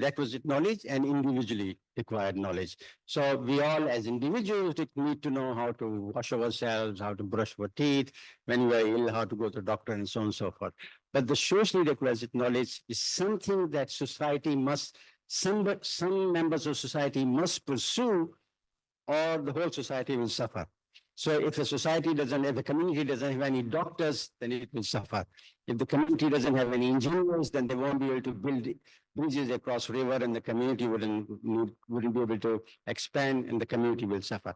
requisite knowledge and individually required knowledge. So we all, as individuals, need to know how to wash ourselves, how to brush our teeth, when we are ill, how to go to the doctor, and so on and so forth. But the socially requisite knowledge is something that society must, some members of society must pursue, or the whole society will suffer. So if the society doesn't, if the community doesn't have any doctors, then it will suffer. If the community doesn't have any engineers, then they won't be able to build bridges across river, and the community wouldn't be able to expand, and the community will suffer.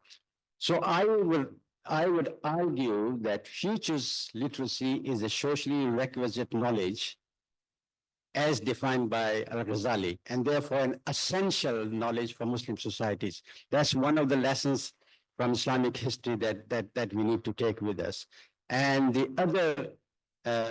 So I would argue that futures literacy is a socially requisite knowledge as defined by Al-Ghazali, and therefore an essential knowledge for Muslim societies. That's one of the lessons from Islamic history that we need to take with us. And the other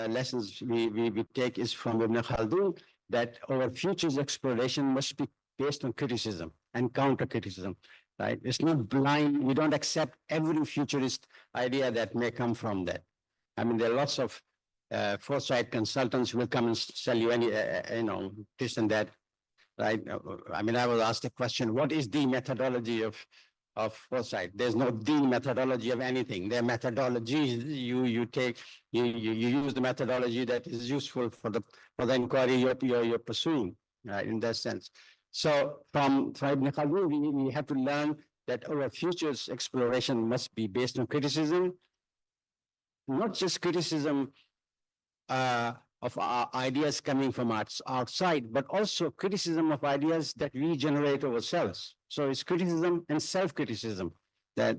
lessons we take is from Ibn Khaldun, that our futures exploration must be based on criticism and counter-criticism, right? It's not blind. We don't accept every futurist idea that may come from that. I mean, there are lots of foresight consultants who will come and sell you any, this and that, right? I mean, I was asked a question: what is the methodology of foresight? There's no the methodology of anything. There are methodologies you use the methodology that is useful for the inquiry you're pursuing, right? In that sense. So from Ibn Khaldun, we have to learn that our futures exploration must be based on criticism, not just criticism of our ideas coming from outside, but also criticism of ideas that we generate ourselves. So it's criticism and self-criticism that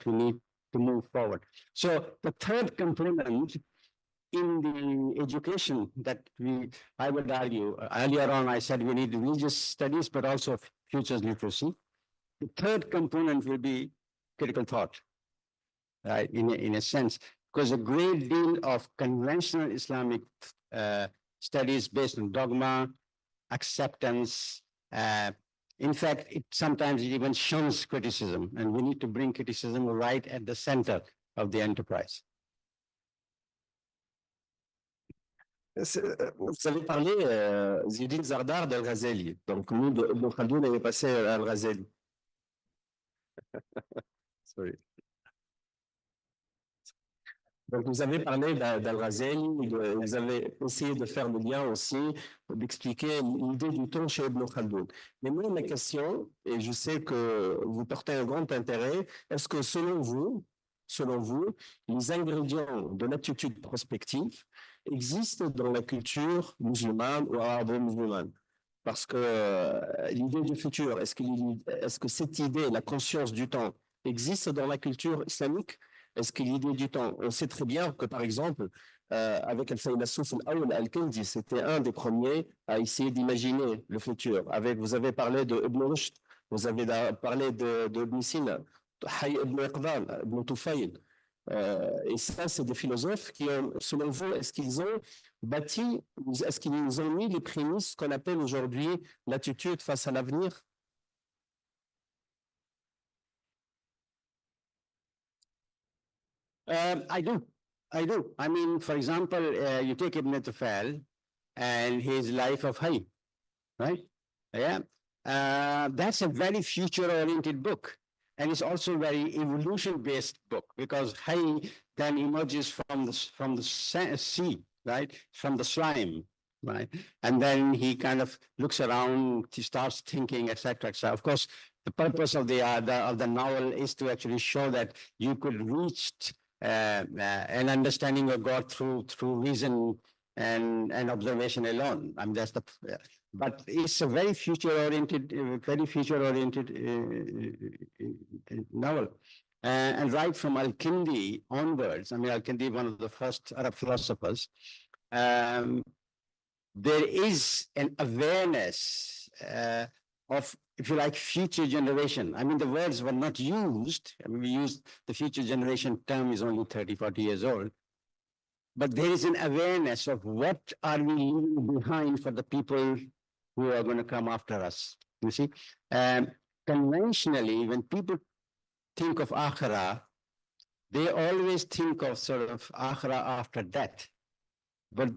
we need to move forward. So the third component in the education that I would argue, earlier on I said we need religious studies, but also futures literacy. The third component will be critical thought, right? In a sense, because a great deal of conventional Islamic studies based on dogma, acceptance, in fact, sometimes it even shuns criticism, and we need to bring criticism right at the center of the enterprise. Vous avez parlé, Ziauddin Sardar, d'Al-Ghazali. Donc, nous, Ibn Khaldun est passé à Al-Ghazali. Sorry. Donc, vous avez parlé d'Al-Ghazali, vous avez essayé de faire le lien aussi, d'expliquer l'idée du temps chez Ibn Khaldun. Mais moi, ma question, et je sais que vous portez un grand intérêt, est-ce que selon vous, les ingrédients de l'attitude prospective existent dans la culture musulmane ou arabo-musulmane? Parce que l'idée du futur, est-ce que cette idée, la conscience du temps, existe dans la culture islamique? Est-ce que l'idée du temps, on sait très bien que, par exemple, avec Al-Faylassouf al-Awwal al-Kindi, c'était un des premiers à essayer d'imaginer le futur. Vous avez parlé de Ibn Rushd, vous avez parlé de Ibn Sina, Hayy ibn Iqbal, Ibn Tufayl. Et ça, c'est des philosophes qui, selon vous, est-ce qu'ils ont bâti, est-ce qu'ils nous ont mis les prémices qu'on appelle aujourd'hui l'attitude face à l'avenir? I do. I mean, for example, you take Ibn Tufayl and his Life of Hay, right? Yeah. That's a very future-oriented book. And it's also a very evolution-based book because Hay then emerges from the sea, right? From the slime, right? And then he kind of looks around, he starts thinking, etc., etc. Of course, the purpose of the novel is to actually show that you could reach an understanding of God through reason and observation alone. I mean, that's the. But it's a very future-oriented, novel. And right from Al-Kindi onwards, I mean, Al-Kindi, one of the first Arab philosophers, there is an awareness of, if you like, future generation. I mean, the words were not used. I mean, we used the future generation term is only 30, 40 years old. But there is an awareness of what are we leaving behind for the people who are going to come after us. You see, conventionally, when people think of akhirah, they always think of sort of akhirah after death. But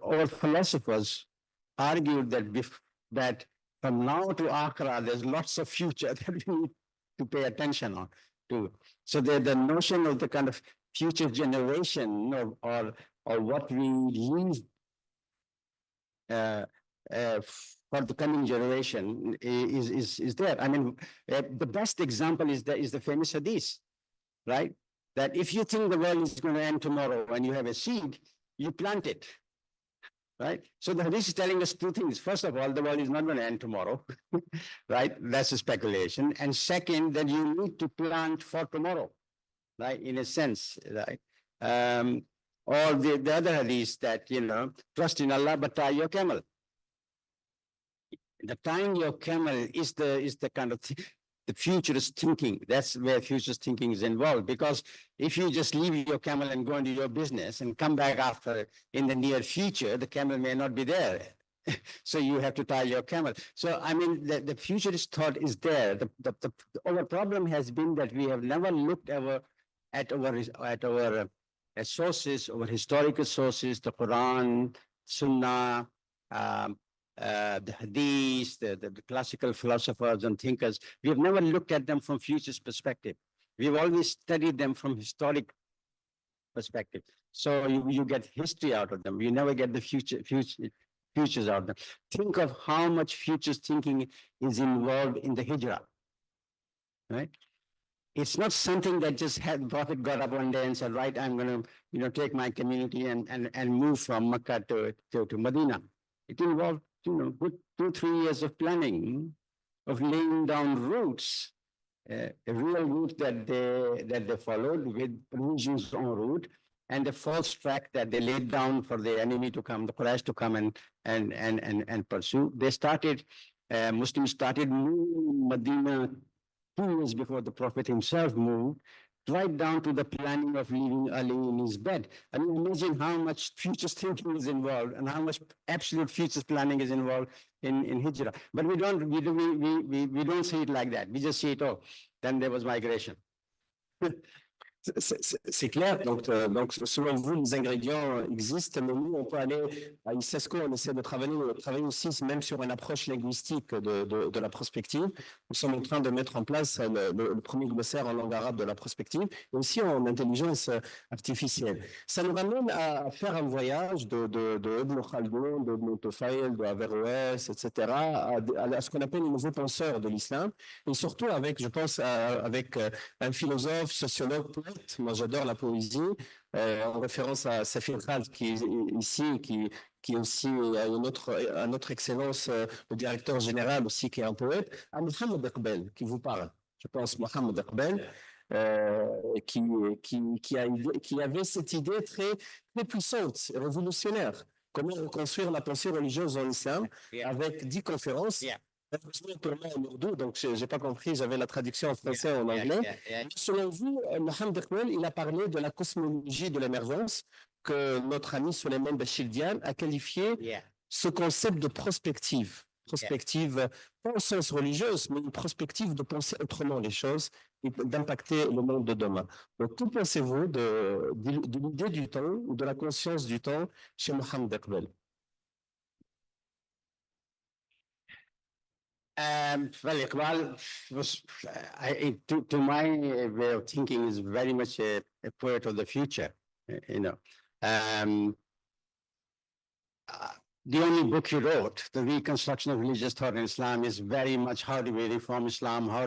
all philosophers argued that from now to akhirah, there's lots of future that we need to pay attention on to. So the notion of the kind of future generation or what we leave for the coming generation is there. I mean, the best example is the famous hadith, right? That if you think the world is going to end tomorrow and you have a seed, you plant it, right? So the hadith is telling us two things. First of all, the world is not going to end tomorrow, right? That's a speculation. And second, that you need to plant for tomorrow, right? In a sense, right? Or the other hadith that, trust in Allah, but tie your camel. The tying your camel is the kind of the futurist thinking. That's where futurist thinking is involved. Because if you just leave your camel and go into your business and come back after in the near future, the camel may not be there. So you have to tie your camel. So I mean, the futurist thought is there. Our problem has been that we have never looked at our sources, our historical sources, the Quran, Sunnah, the hadith, the classical philosophers and thinkers. We have never looked at them from futurist perspective. We've always studied them from historic perspective. So you get history out of them. You never get the futures out of them. Think of how much futures thinking is involved in the hijrah, right? It's not something that just had Prophet got up one day and said, right, I'm going to, take my community and move from Mecca to Medina. It involved, good 2-3 years of planning, of laying down routes, a real route that they followed with provisions en route, and a false track that they laid down for the enemy to come, the Quraysh to come and pursue. They started, Muslims started moving Medina 2 years before the Prophet himself moved, right down to the planning of leaving Ali in his bed. I mean, imagine how much futures thinking is involved and how much absolute futures planning is involved in Hijrah. But we don't see it like that. We just see it, then there was migration. C'est clair, donc selon vous, les ingrédients existent, mais nous, on peut aller à ICESCO, on essaie de travailler aussi même sur une approche linguistique de la prospective. Nous sommes en train de mettre en place le premier glossaire en langue arabe de la prospective, et aussi en intelligence artificielle. Ça nous ramène à faire un voyage de Ibn Khaldun, de Ibn Tufayl, de Averroès, etc., à ce qu'on appelle les nouveaux penseurs de l'islam, et surtout avec, je pense, avec un philosophe, sociologue, moi, j'adore la poésie, en référence à Safir Khald, qui est ici, qui est aussi à notre excellence, le directeur général aussi, qui est un poète, à Mohamed Iqbal, qui vous parle. Je pense Mohamed Iqbal, qui avait cette idée très, très puissante et révolutionnaire. Comment reconstruire la pensée religieuse en islam avec 10 conférences. Pour moi en ourdou, donc je n'ai pas compris, j'avais la traduction en français et en anglais. Selon vous, Mohamed Iqbal, il a parlé de la cosmologie de l'émergence que notre ami Souleymane Bachir Diane a qualifié ce concept de prospective. prospective, pas au sens religieuse, mais une prospective de penser autrement les choses et d'impacter le monde de demain. Donc, que pensez-vous de l'idée du temps ou de la conscience du temps chez Mohamed Iqbal? Well, Iqbal was, to my way of thinking, is very much a poet of the future. You know, um, the only book he wrote, The Reconstruction of Religious Thought in Islam, is very much how do we reform Islam, how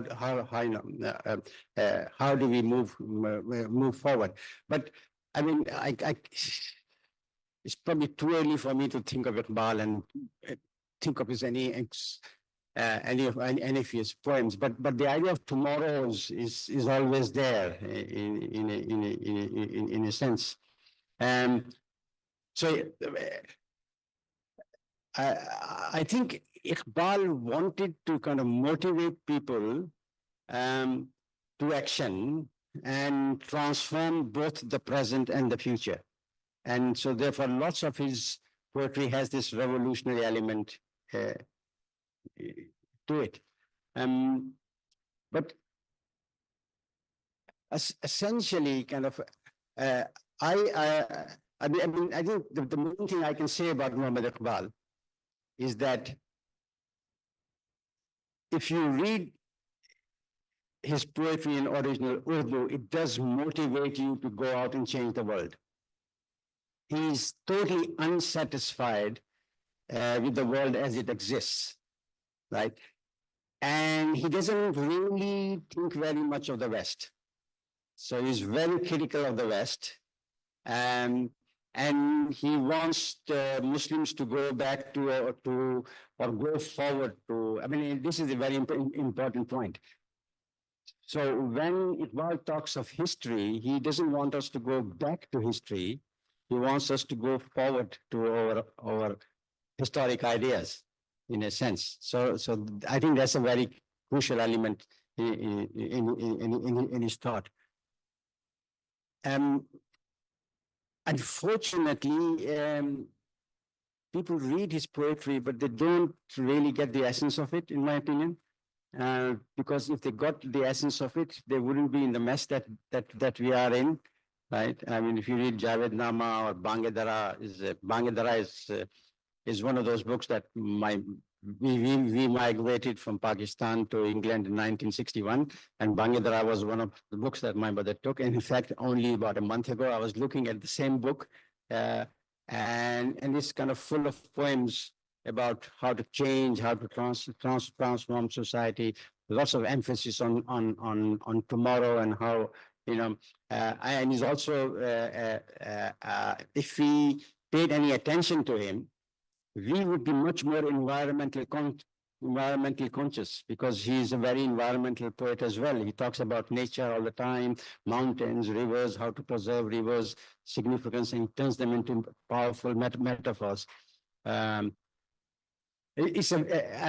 do we move forward. But I mean, it's probably too early for me to think of Iqbal and think of his any of his poems. But the idea of tomorrow is always there in a sense. So. I think Iqbal wanted to kind of motivate people to action and transform both the present and the future. And so therefore lots of his poetry has this revolutionary element to it. But essentially kind of, I mean, I think the main thing I can say about Muhammad Iqbal is that if you read his poetry in original Urdu, it does motivate you to go out and change the world. He's totally unsatisfied with the world as it exists, right? And he doesn't really think very much of the West. So he's very critical of the West. And he wants the Muslims to go back to or go forward to, I mean, this is a very important point. So when Iqbal talks of history, he doesn't want us to go back to history. He wants us to go forward to our historic ideas, in a sense. So I think that's a very crucial element in his thought. Unfortunately, people read his poetry, but they don't really get the essence of it, in my opinion. Because if they got the essence of it, they wouldn't be in the mess that we are in, right? I mean, if you read Javed Nama or Bangedara, is one of those books that we migrated from Pakistan to England in 1961, and Bangedara was one of the books that my mother took. And in fact, only about a month ago, I was looking at the same book, and it's kind of full of poems about how to change, how to transform society. Lots of emphasis on tomorrow and how, you know, and he's also, if we paid any attention to him, we would be much more environmentally conscious, because he's a very environmental poet as well. He talks about nature all the time, mountains, rivers, how to preserve rivers, significance, and turns them into powerful metaphors. I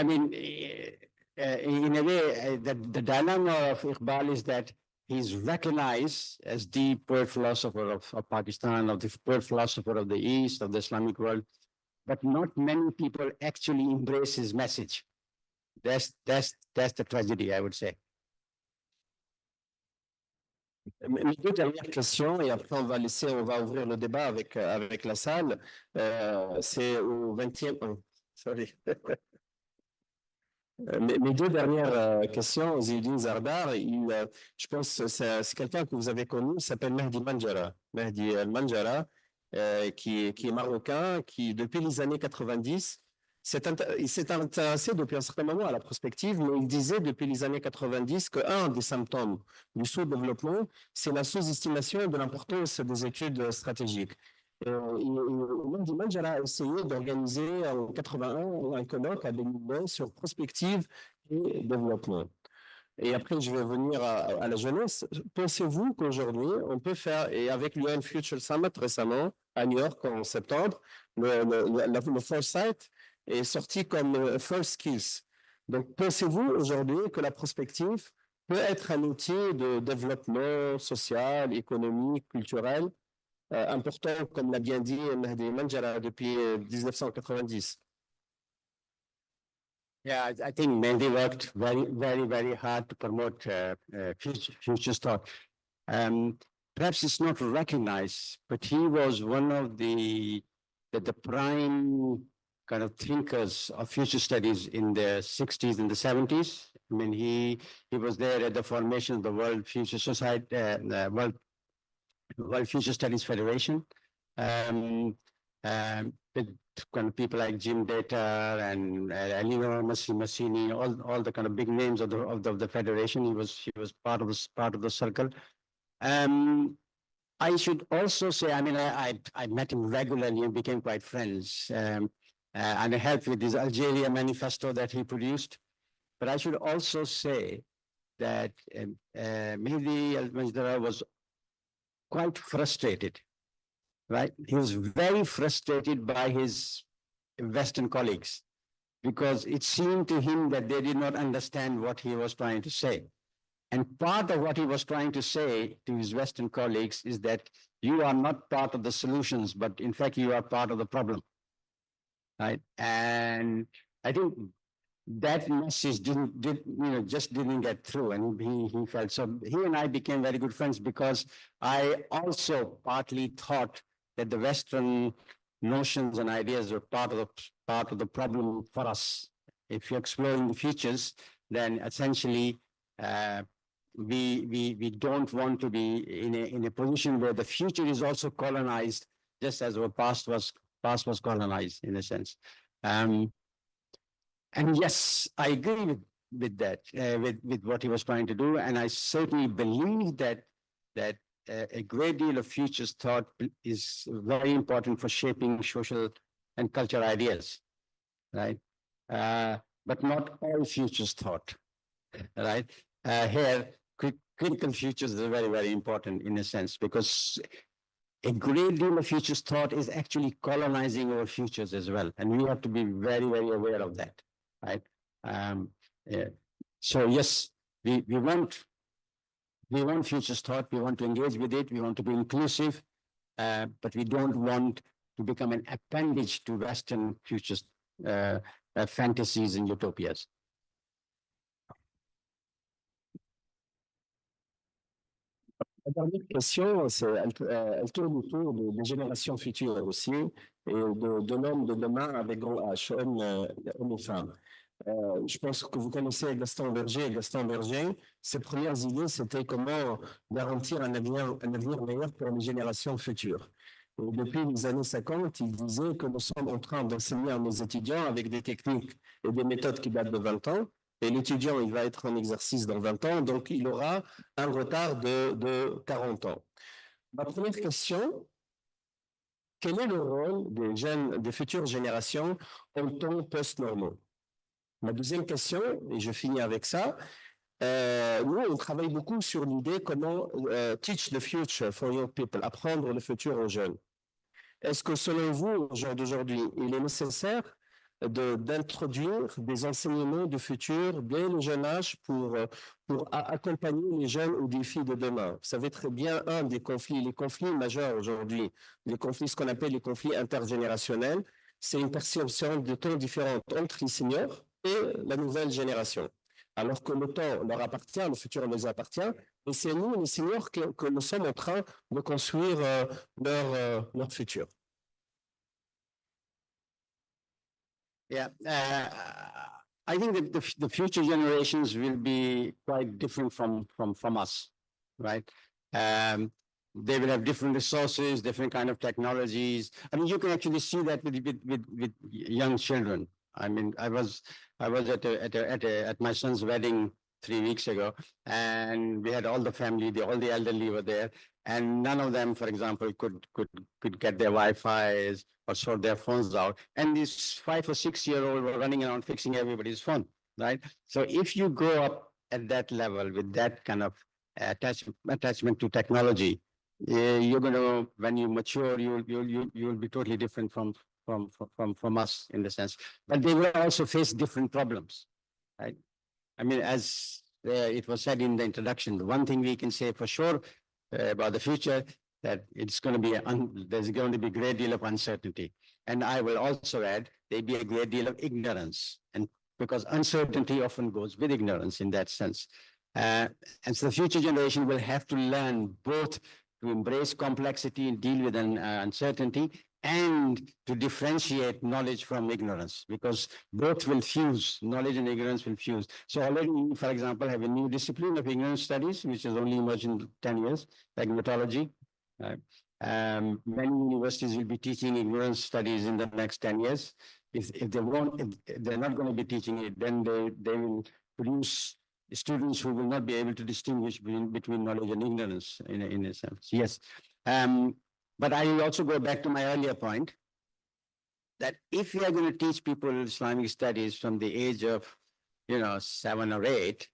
mean, in a way, the dilemma of Iqbal is that he's recognized as the poet philosopher of Pakistan, of the poet philosopher of the East, of the Islamic world, but not many people actually embrace his message. That's the tragedy, I would say. Mes deux dernières questions, et après on va ouvrir le débat avec la salle. C'est au 20e. Sorry. Mes deux dernières questions, Ziauddin Sardar, je pense que c'est quelqu'un que vous avez connu, il s'appelle Mehdi Manjara. Mehdi Manjara, qui est marocain, qui depuis les années 90, il s'est intéressé depuis un certain moment à la prospective, mais il disait depuis les années 90 qu'un des symptômes du sous-développement, c'est la sous-estimation de l'importance des études stratégiques. Mehdi Manjara a essayé d'organiser en 81 un colloque à Bénin sur prospective et développement. Et après, je vais venir à la jeunesse. Pensez-vous qu'aujourd'hui, on peut faire, et avec l'UN Future Summit récemment, à New York en septembre, le Foresight est sorti comme First Skills. Donc, pensez-vous aujourd'hui que la prospective peut être un outil de développement social, économique, culturel, important, comme l'a bien dit Mehdi Manjara depuis 1990? Yeah, I think Mehdi worked very hard to promote futures thought. Perhaps it's not recognized, but he was one of the prime kind of thinkers of future studies in the 60s and the 70s. I mean, he was there at the formation of the World Future Society, World Future Studies Federation. With kind of people like Jim Data and Elino Massini, all the kind of big names of the federation. He was part of the circle. I should also say, I mean, I met him regularly and became quite friends. And I helped with this Algeria manifesto that he produced. But I should also say that Mehdi al-Majdara was quite frustrated, right? He was very frustrated by his Western colleagues because it seemed to him that they did not understand what he was trying to say. And part of what he was trying to say to his Western colleagues is that you are not part of the solutions, but in fact, you are part of the problem, right? And I think that message just didn't get through, and he felt so. He and I became very good friends because I also partly thought that the Western notions and ideas were part of the problem for us. If you're exploring the futures, then essentially we don't want to be in a position where the future is also colonized, just as our past was colonized in a sense. And yes, I agree with that, with what he was trying to do, and I certainly believe that a great deal of futures thought is very important for shaping social and cultural ideas, right? But not all futures thought, right? Here, critical futures is very important in a sense, because a great deal of futures thought is actually colonizing our futures as well, and we have to be very aware of that, right? So yes, we want futures thought, we want to engage with it, we want to be inclusive, but we don't want to become an appendage to Western futures fantasies and utopias. La dernière question, elle tourne autour des générations futures aussi, et de l'homme de demain avec grand H, homme et femme. Je pense que vous connaissez Gaston Berger. Gaston Berger, ses premières idées, c'était comment garantir un avenir meilleur pour les générations futures. Et depuis les années 50, il disait que nous sommes en train d'enseigner à nos étudiants avec des techniques et des méthodes qui datent de 20 ans. Et l'étudiant, il va être en exercice dans 20 ans, donc il aura un retard de 40 ans. Ma première question, quel est le rôle des futures générations en temps post-normaux? Ma deuxième question, et je finis avec ça, nous, on travaille beaucoup sur l'idée comment teach the future for young people, apprendre le futur aux jeunes. Est-ce que selon vous, au jour d'aujourd'hui, il est nécessaire d'introduire des enseignements du futur dès le jeune âge pour accompagner les jeunes aux défis de demain? Vous savez très bien, les conflits majeurs aujourd'hui, les conflits, ce qu'on appelle les conflits intergénérationnels, c'est une perception de temps différente entre les seniors et la nouvelle génération. Alors que le temps leur appartient, le futur nous appartient, et c'est nous, les seniors, que nous sommes en train de construire leur futur. Yeah, I think that the future generations will be quite different from us, right? They will have different resources, different kind of technologies. I mean, you can actually see that with young children. I mean, I was at my son's wedding 3 weeks ago, and we had all the family, all the elderly were there, and none of them, for example, could get their Wi-Fi or sort their phones out. And these 5 or 6 year old were running around fixing everybody's phone, right? So if you grow up at that level with that kind of attachment to technology, you're going to, when you mature, you'll be totally different from us in the sense. But they will also face different problems, right? I mean, as it was said in the introduction, the one thing we can say for sure about the future, that it's going to be, there's going to be a great deal of uncertainty. And I will also add, there'll be a great deal of ignorance. And because uncertainty often goes with ignorance in that sense. And so the future generation will have to learn both to embrace complexity and deal with uncertainty, and to differentiate knowledge from ignorance, because both will fuse, knowledge and ignorance will fuse. So already, for example, have a new discipline of ignorance studies, which has only emerged in 10 years, like methodology. Many universities will be teaching ignorance studies in the next 10 years. If they're not going to be teaching it, then they will produce students who will not be able to distinguish between knowledge and ignorance in a sense. Yes. But I will also go back to my earlier point that if we are going to teach people Islamic studies from the age of, 7 or 8,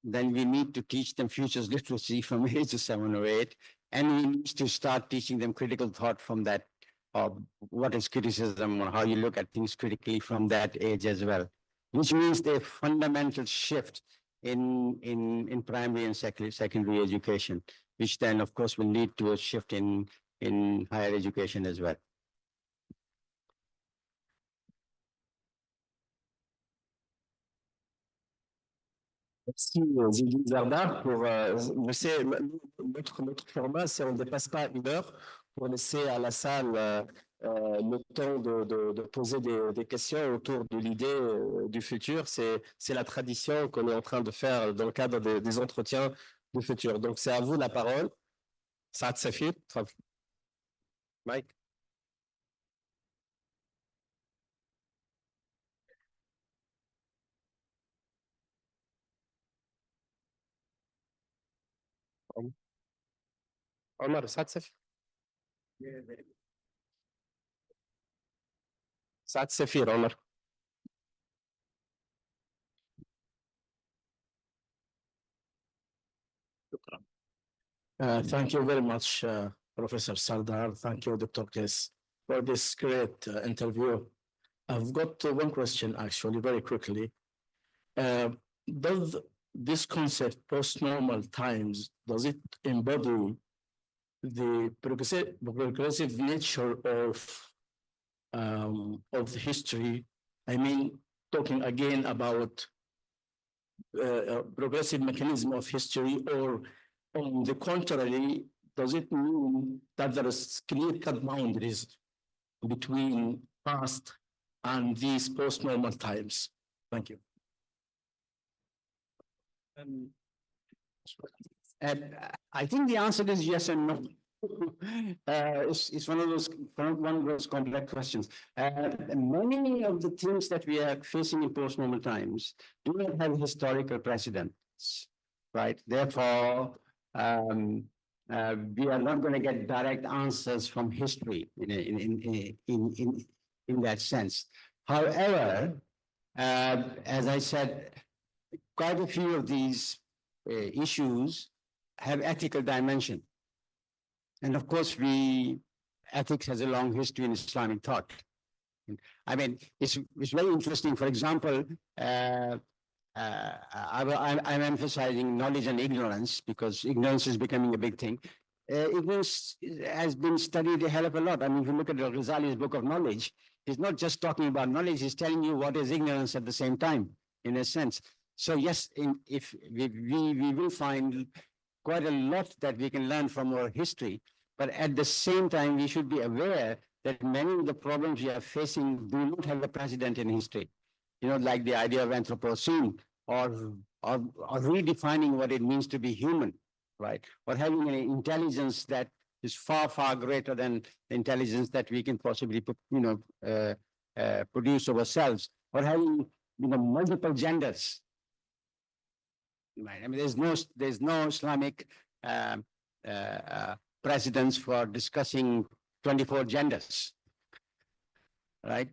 then we need to teach them futures literacy from the age of 7 or 8. And we need to start teaching them critical thought from that, or what is criticism, or how you look at things critically from that age as well, which means a fundamental shift in primary and secondary education, which then, of course, will lead to a shift in higher education as well. Merci Ziauddin Sardar pour notre format, c'est on ne dépasse pas 1 heure pour laisser à la salle le temps de poser des questions autour de l'idée du futur. C'est la tradition qu'on est en train de faire dans le cadre des entretiens du futur. Donc c'est à vous la parole. Saad Safir. Mike. Omar, Saad Safir. Saad Safir, Omar. Thank you very much, Professor Sardar. Thank you, Dr. Kess, for this great interview. I've got one question, actually, very quickly. Does this concept, post-normal times, does it embody the progressive nature of the history? I mean, talking again about progressive mechanism of history, or on the contrary, does it mean that there is clear-cut boundaries between past and these post-normal times? Thank you. I think the answer is yes and no. It's one of those complex questions. Many of the things that we are facing in post-normal times do not have historical precedents, right? Therefore, we are not going to get direct answers from history in that sense. However, as I said, quite a few of these issues have ethical dimension. And of course, ethics has a long history in Islamic thought. I mean, it's very interesting. For example, I'm emphasizing knowledge and ignorance because ignorance is becoming a big thing. Ignorance has been studied a hell of a lot. I mean, if you look at Ghazali's book of knowledge, he's not just talking about knowledge, he's telling you what is ignorance at the same time, in a sense. So yes, if we will find quite a lot that we can learn from our history, but at the same time, we should be aware that many of the problems we are facing do not have a precedent in history. Like the idea of Anthropocene, or redefining what it means to be human, right? Or having an intelligence that is far, far greater than the intelligence that we can possibly, produce ourselves, or having, multiple genders. Right. I mean, there's no Islamic precedence for discussing 24 genders, right?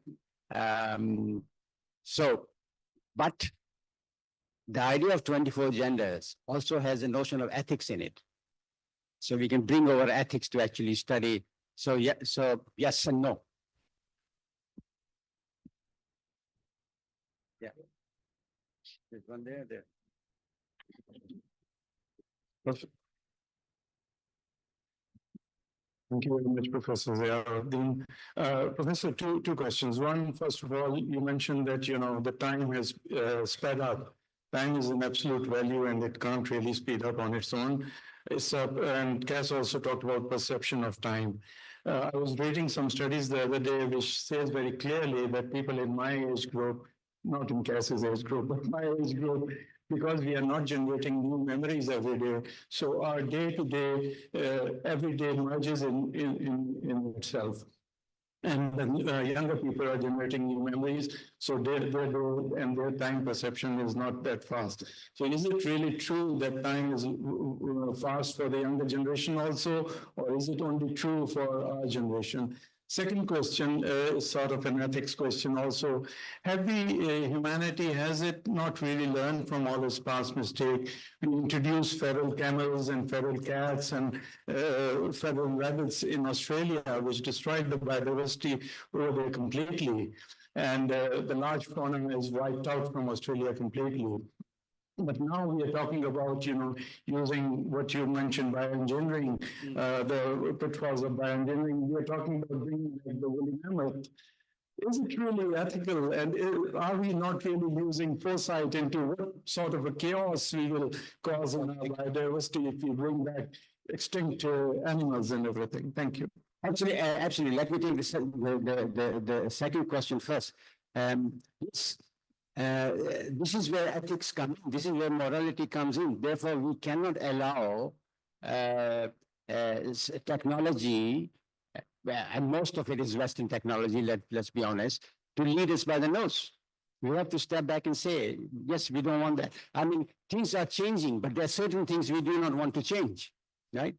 But the idea of 24 genders also has a notion of ethics in it. So we can bring our ethics to actually study. So yes and no. Yeah. There's one there. Thank you very much, Professor Ziauddin. Professor, two questions. One, first of all, you mentioned that, the time has sped up. Time is an absolute value and it can't really speed up on its own. And Cass also talked about perception of time. I was reading some studies the other day which says very clearly that people in my age group, not in Cass's age group, but my age group, because we are not generating new memories every day. So our day-to-day, every day merges in itself. And the younger people are generating new memories, so their time perception is not that fast. So is it really true that time is fast for the younger generation also, or is it only true for our generation? Second question is sort of an ethics question also. Have humanity, has it not really learned from all its past mistakes? We introduced feral camels and feral cats and feral rabbits in Australia, which destroyed the biodiversity over there completely. And the large fauna is wiped out from Australia completely. But now we are talking about, using what you mentioned, bioengineering, the pitfalls of bioengineering. We are talking about bringing back the woolly mammoth. Is it really ethical? And are we not really using foresight into what sort of a chaos we will cause in our biodiversity if we bring back extinct animals and everything? Thank you. Actually, let me take the second question first. Yes. This is where ethics come in. This is where morality comes in. Therefore, we cannot allow technology, and most of it is Western technology, let's be honest, to lead us by the nose. We have to step back and say, yes, we don't want that. I mean, things are changing, but there are certain things we do not want to change, right?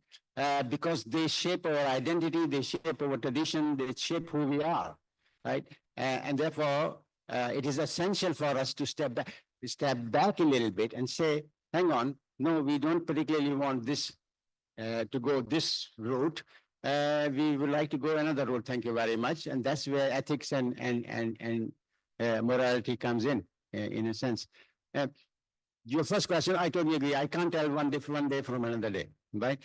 Because they shape our identity, they shape our tradition, they shape who we are, right? And therefore, it is essential for us to step back a little bit and say, hang on, no, we don't particularly want this to go this route. We would like to go another route. Thank you very much. And that's where ethics and morality comes in a sense. Your first question, I totally agree. I can't tell one day from another day, right?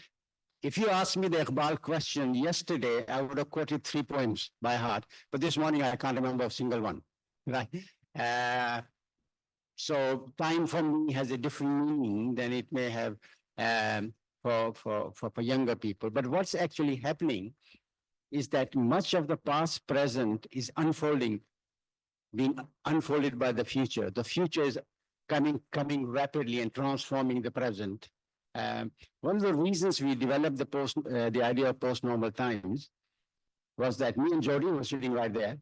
If you asked me the Iqbal question yesterday, I would have quoted 3 poems by heart. But this morning, I can't remember a single one. Right. So time for me has a different meaning than it may have for younger people. But what's actually happening is that much of the past present is being unfolded by the future. The future is coming rapidly and transforming the present. One of the reasons we developed the idea of post-normal times was that me and Jody were sitting right there.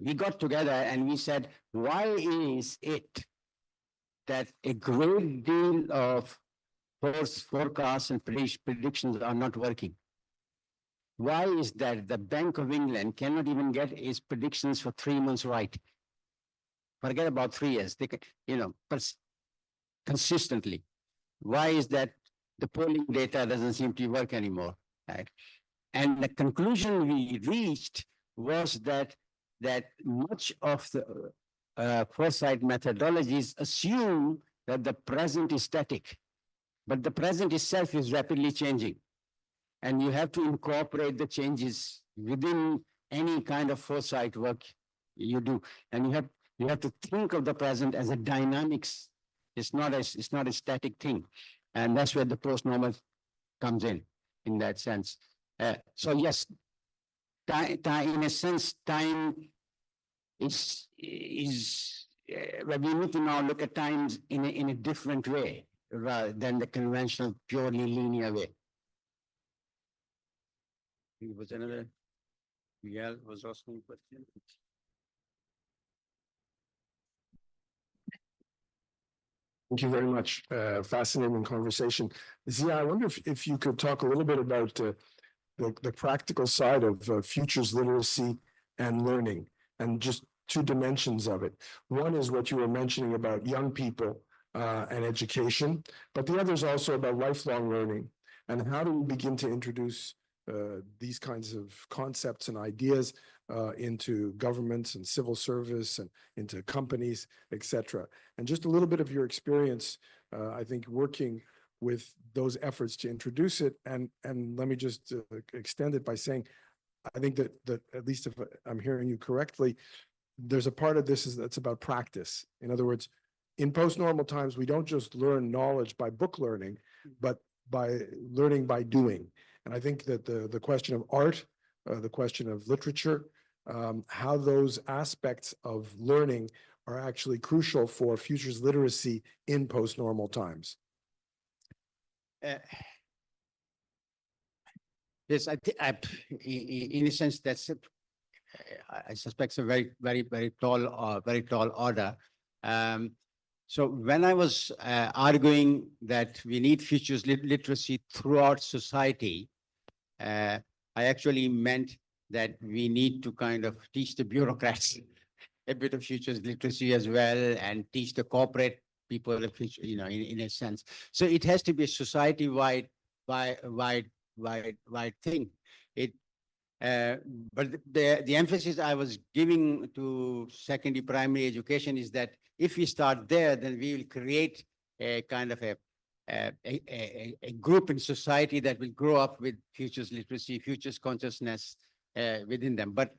We got together and we said, why is it that a great deal of forecasts and predictions are not working? Why is that the Bank of England cannot even get its predictions for 3 months right? Forget about 3 years, they can, consistently. Why is that the polling data doesn't seem to work anymore, right? And the conclusion we reached was that much of the foresight methodologies assume that the present is static, but the present itself is rapidly changing. And you have to incorporate the changes within any kind of foresight work you do. And you have to think of the present as a dynamics. It's not a static thing. And that's where the post-normal comes in that sense. So yes, in a sense, time is we need to now look at times in a different way rather than the conventional, purely linear way. Was another? Miguel was asking a question. Thank you very much. Fascinating conversation. Zia, I wonder if you could talk a little bit about the practical side of futures literacy and learning, and just 2 dimensions of it. One is what you were mentioning about young people and education, but the other is also about lifelong learning. And how do we begin to introduce these kinds of concepts and ideas into governments and civil service and into companies, et cetera. And just a little bit of your experience, I think, working with those efforts to introduce it. And let me just extend it by saying, I think that at least if I'm hearing you correctly, there's a part of this that's about practice. In other words, in post-normal times, we don't just learn knowledge by book learning, but by learning by doing. And I think that the question of art, the question of literature, how those aspects of learning are actually crucial for futures literacy in post-normal times. Yes, in a sense, that's I suspect it's a very tall order. So when I was arguing that we need futures literacy throughout society, I actually meant that we need to kind of teach the bureaucrats a bit of futures literacy as well, and teach the corporate people, in a sense. So it has to be a society-wide thing. But the emphasis I was giving to secondary primary education is that if we start there, then we will create a kind of a group in society that will grow up with futures literacy, futures consciousness within them. But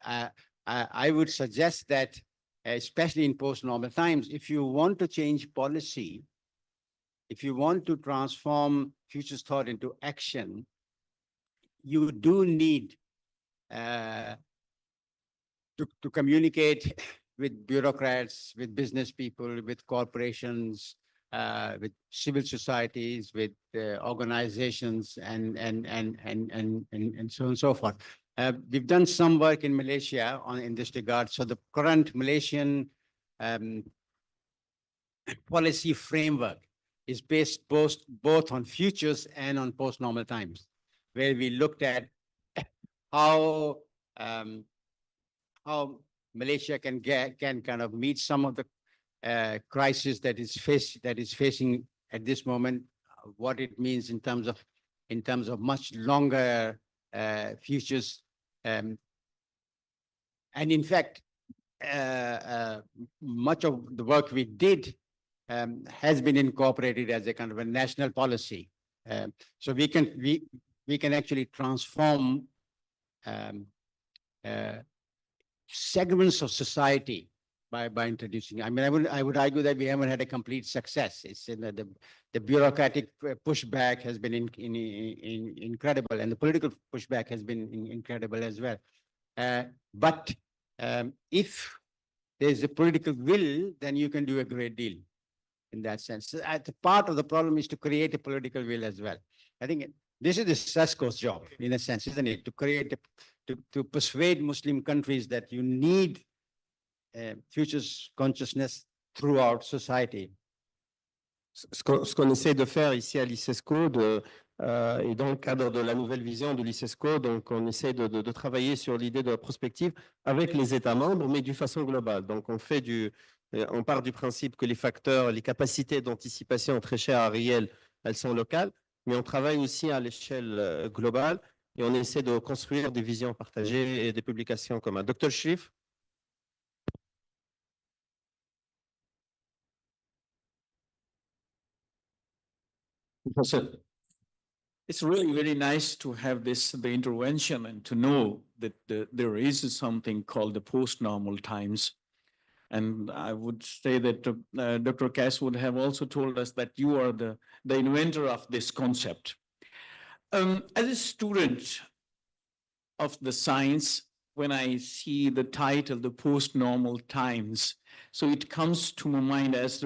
I would suggest that, especially in post-normal times, if you want to change policy, if you want to transform futures thought into action, you do need to communicate with bureaucrats, with business people, with corporations, with civil societies, with organizations, and so on and so forth. We've done some work in Malaysia in this regard. So the current Malaysian policy framework is based both on futures and on post-normal times, where we looked at how Malaysia can kind of meet some of the crisis that is facing at this moment, what it means in terms of much longer futures, and in fact, much of the work we did has been incorporated as a kind of a national policy. So we can actually transform segments of society by introducing. I mean, I would argue that we haven't had a complete success. It's in the bureaucratic pushback has been incredible, and the political pushback has been incredible as well. But if there's a political will, then you can do a great deal in that sense. The part of the problem is to create a political will as well. I think this is the ICESCO's job, in a sense, isn't it? To create, to persuade Muslim countries that you need futures consciousness throughout society. Ce qu'on essaie de faire ici à l'ICESCO, et dans le cadre de la nouvelle vision de l'ICESCO, donc on essaie de travailler sur l'idée de la prospective avec les États membres, mais d'une façon globale. Donc on part du principe que les facteurs, les capacités d'anticipation très chères à Ariel, elles sont locales, mais on travaille aussi à l'échelle globale et on essaie de construire des visions partagées et des publications communes. Dr. Shrif? Professor, it's really very nice to have the intervention and to know that there is something called the post-normal times. And I would say that Dr. Cass would have also told us that you are the inventor of this concept. As a student of the science, when I see the title, the post-normal times, so it comes to my mind as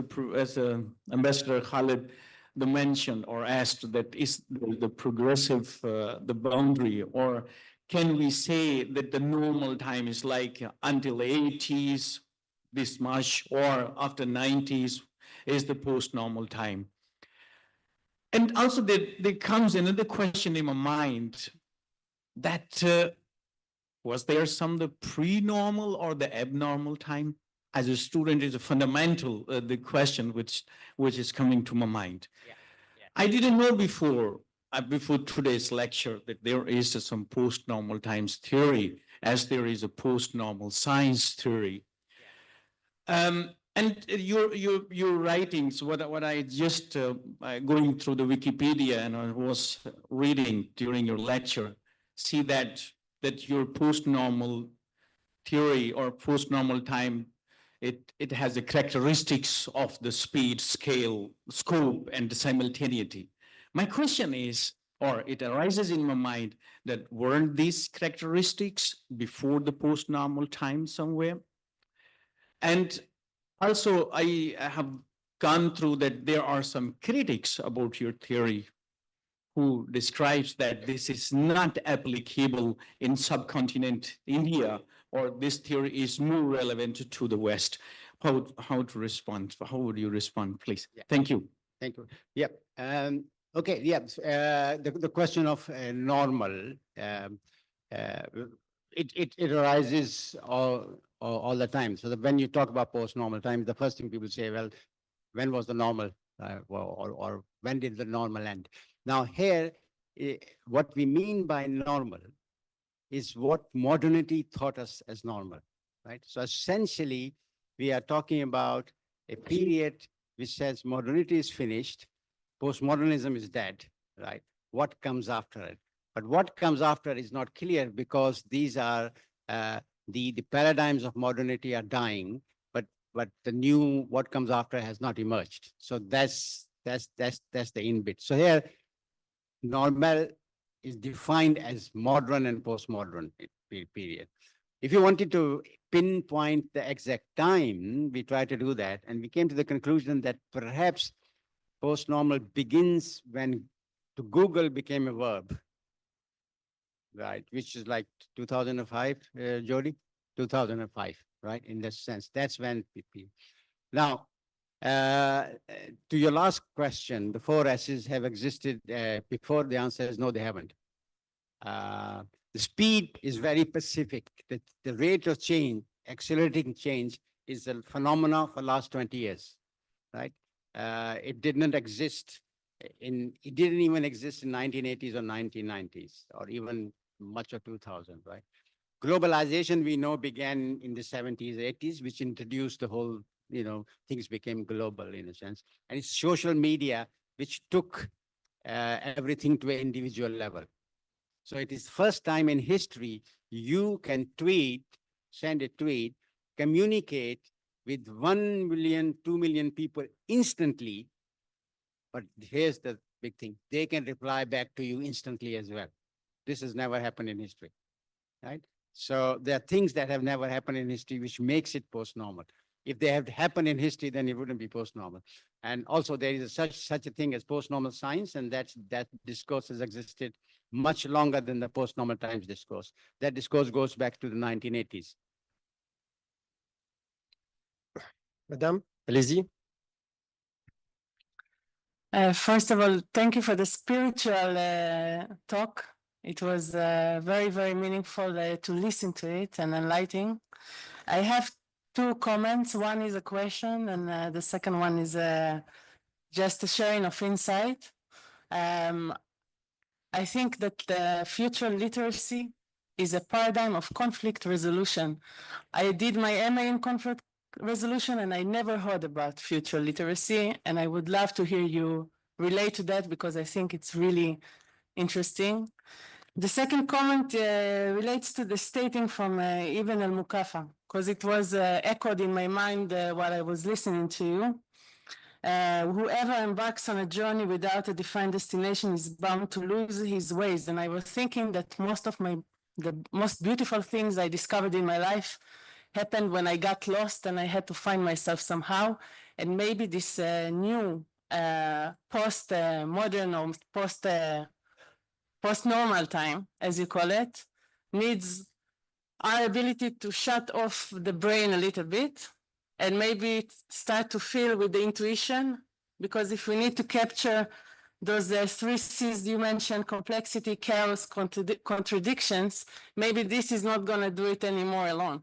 Ambassador Khalid mentioned or asked, that is the progressive, the boundary, or can we say that the normal time is like until 80s, this much, or after 90s is the post-normal time? And also there comes another question in my mind, that was there the pre-normal or the abnormal time? As a student, is a fundamental the question which is coming to my mind. Yeah. I didn't know before today's lecture that there is some post-normal times theory, as there is a post-normal science theory. Yeah. And your writings, what I just going through the Wikipedia and I was reading during your lecture, see that your post-normal theory or post-normal time, it has the characteristics of the speed, scale, scope, and the simultaneity. My question is, or it arises in my mind, that weren't these characteristics before the post-normal time somewhere? And also, I have gone through that there are some critics about your theory who describes that this is not applicable in subcontinent India, or this theory is more relevant to the West. How to respond? How would you respond, please? Yeah. Thank you. Thank you. Yep. Okay. Yeah. The question of normal, it arises all the time. So that when you talk about post-normal time, the first thing people say, well, when was the normal, or when did the normal end? Now here, what we mean by normal is what modernity taught us as normal, right? So essentially, we are talking about a period which says modernity is finished, postmodernism is dead, right? What comes after it? But what comes after is not clear because these are the paradigms of modernity are dying, but the new what comes after has not emerged. So that's the in bit. So here, normal is defined as modern and postmodern period. If you wanted to pinpoint the exact time, we try to do that, and we came to the conclusion that perhaps post-normal begins when to Google became a verb, right? Which is like 2005, Jody? 2005, right? In that sense, that's when people. Now, to your last question, the 4 S's have existed before. The answer is no, they haven't. The speed is very specific. The rate of change, accelerating change, is a phenomenon for the last 20 years, right? It didn't exist it didn't even exist in 1980s or 1990s, or even much of 2000, right? Globalization, we know, began in the 70s, 80s, which introduced the whole, things became global in a sense. And it's social media which took everything to an individual level. So it is first time in history you can send a tweet, communicate with 1 million, 2 million people instantly. But here's the big thing. They can reply back to you instantly as well. This has never happened in history, right? So there are things that have never happened in history, which makes it post-normal. If they have happened in history, then it wouldn't be post-normal. And also there is such a thing as post-normal science, and that discourse has existed much longer than the post-normal times discourse. That discourse goes back to the 1980s. Madame, allez-y. First of all, thank you for the spiritual talk. It was very, very meaningful to listen to it and enlightening. I have 2 comments. One is a question, and the second one is just a sharing of insight. I think that future literacy is a paradigm of conflict resolution. I did my MA in conflict resolution, and I never heard about future literacy, and I would love to hear you relate to that because I think it's really interesting. The second comment relates to the stating from Ibn al-Mukafa, because it was echoed in my mind while I was listening to you. Whoever embarks on a journey without a defined destination is bound to lose his ways. And I was thinking that the most beautiful things I discovered in my life happened when I got lost and I had to find myself somehow. And maybe this new post-modern or post-normal time, as you call it, needs our ability to shut off the brain a little bit and maybe start to feel with the intuition, because if we need to capture those 3 C's you mentioned, complexity, chaos, contradictions, maybe this is not going to do it anymore alone.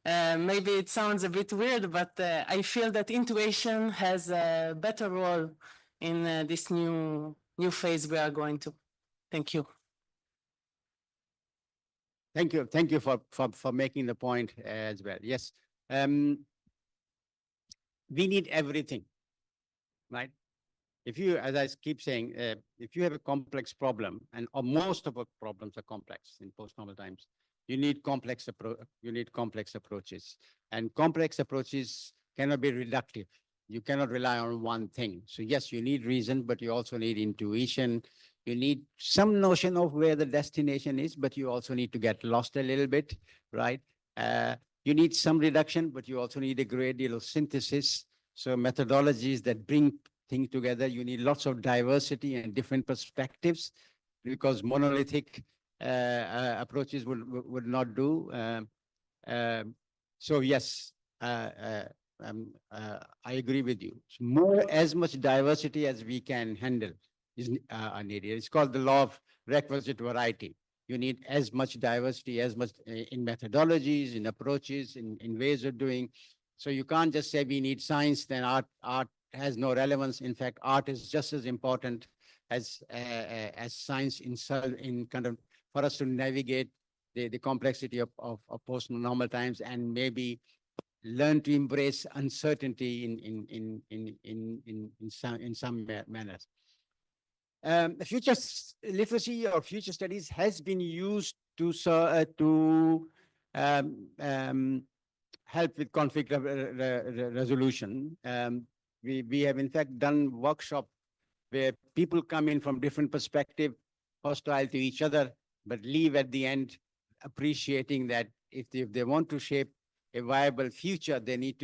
Maybe it sounds a bit weird, but I feel that intuition has a better role in this new phase we are going to. Thank you. Thank you for making the point as well. Yes. we need everything, right? If you, as I keep saying, if you have a complex problem, and most of our problems are complex in post-normal times, you need complex approaches, and complex approaches cannot be reductive. You cannot rely on one thing. So yes, you need reason, but you also need intuition. You need some notion of where the destination is, but you also need to get lost a little bit, right? You need some reduction, but you also need a great deal of synthesis. So methodologies that bring things together, you need lots of diversity and different perspectives, because monolithic approaches would not do. So yes, I agree with you. As much diversity as we can handle is needed. It's called the law of requisite variety. You need as much diversity, as much in methodologies, in approaches, in ways of doing. So you can't just say we need science, then art has no relevance. In fact, art is just as important as science in kind of, for us to navigate the complexity of post-normal times, and maybe learn to embrace uncertainty in some manners. Future literacy or future studies has been used to help with conflict resolution. We have in fact done workshop where people come in from different perspectives, hostile to each other, but leave at the end appreciating that if they want to shape a viable future, they need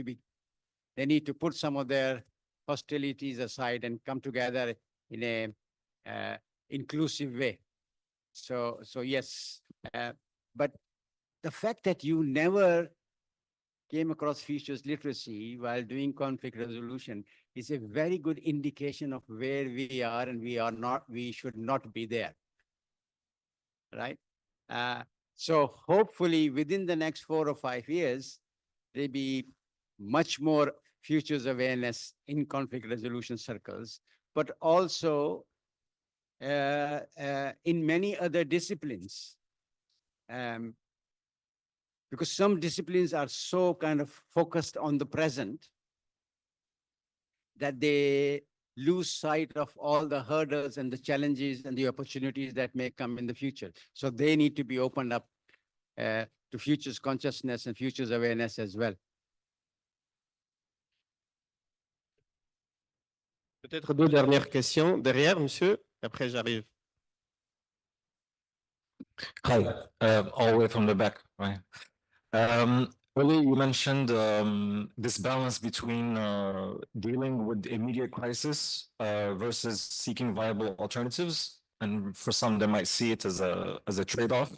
to put some of their hostilities aside and come together in a inclusive way. So yes, but the fact that you never came across futures literacy while doing conflict resolution is a very good indication of where we are, and we should not be there, right? So hopefully within the next 4 or 5 years, there'll be much more futures awareness in conflict resolution circles, but also in many other disciplines. Because some disciplines are so kind of focused on the present that they lose sight of all the hurdles and the challenges and the opportunities that may come in the future. So they need to be opened up to futures consciousness and futures awareness as well. Peut-être 2 dernières questions derrière, monsieur. Après, j'arrive. Hi, all the way from the back, right? Earlier you mentioned this balance between dealing with immediate crisis versus seeking viable alternatives, and for some they might see it as a trade-off.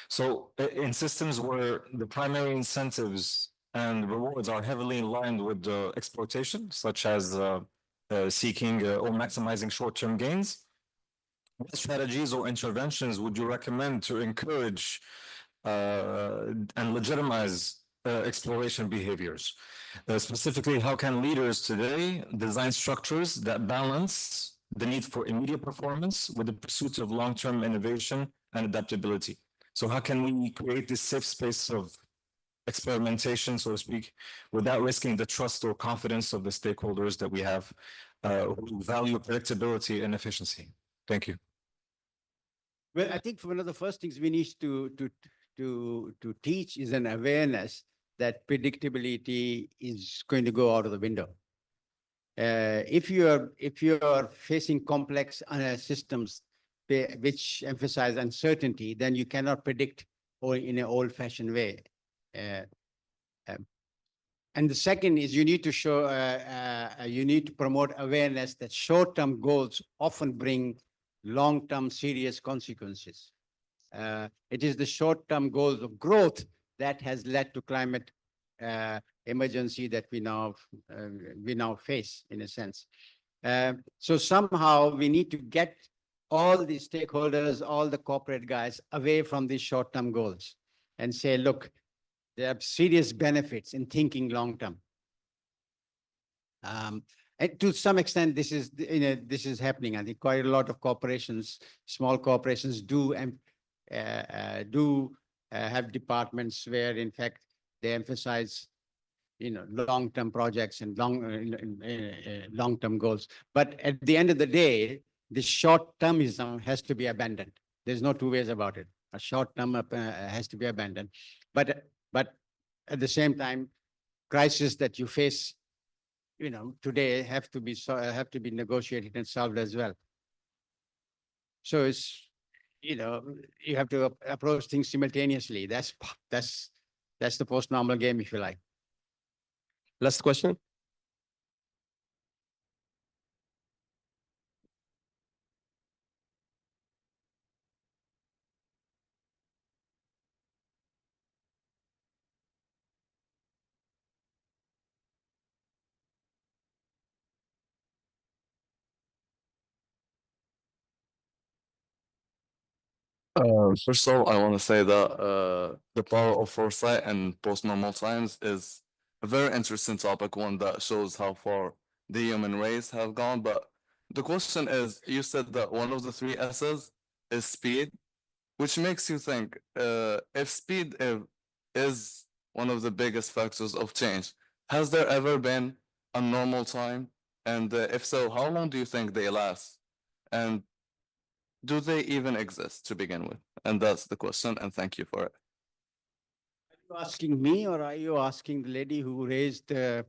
So in systems where the primary incentives and rewards are heavily aligned with the exploitation, such as seeking or maximizing short-term gains, what strategies or interventions would you recommend to encourage and legitimize exploration behaviors? Specifically, how can leaders today design structures that balance the need for immediate performance with the pursuit of long-term innovation and adaptability? So how can we create this safe space of experimentation, so to speak, without risking the trust or confidence of the stakeholders that we have who value predictability and efficiency? Thank you. Well, I think one of the first things we need to teach is an awareness that predictability is going to go out of the window. If you are facing complex systems which emphasize uncertainty, then you cannot predict or in an old-fashioned way. And the second is you need to promote awareness that short-term goals often bring long-term serious consequences. It is the short-term goals of growth that has led to climate emergency that we now face, in a sense. So somehow we need to get all the stakeholders, all the corporate guys away from these short-term goals and say, look, there are serious benefits in thinking long-term. And to some extent, this is happening. I think quite a lot of corporations, small corporations, do have departments where, in fact, they emphasize long-term projects and long-term goals. But at the end of the day, the short-termism has to be abandoned. There's no two ways about it. A short-term has to be abandoned. But at the same time, crises that you face, today have to be negotiated and solved as well. So it's, you have to approach things simultaneously. That's the post-normal game, if you like. Last question. First of all, I want to say that the power of foresight and post-normal times is a very interesting topic, one that shows how far the human race have gone. But the question is, you said that one of the three S's is speed, which makes you think if speed is one of the biggest factors of change, has there ever been a normal time? And if so, how long do you think they last? And do they even exist to begin with? And that's the question, and thank you for it. Are you asking me, or are you asking the lady who raised the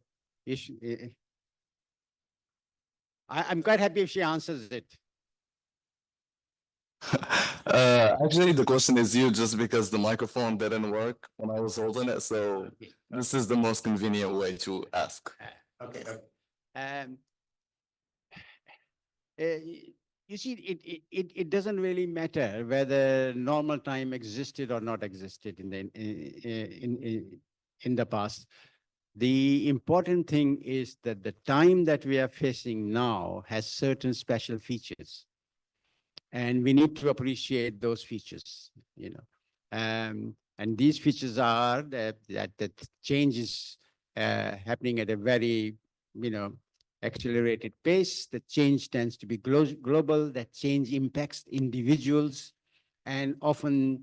issue? I'm quite happy if she answers it. Actually, the question is you, just because the microphone didn't work when I was holding it, so this is the most convenient way to ask. Okay. You see, it doesn't really matter whether normal time existed or not existed in the past. The important thing is that the time that we are facing now has certain special features, and we need to appreciate those features. And these features are that change is happening at a very accelerated pace. The change tends to be global. That change impacts individuals, and often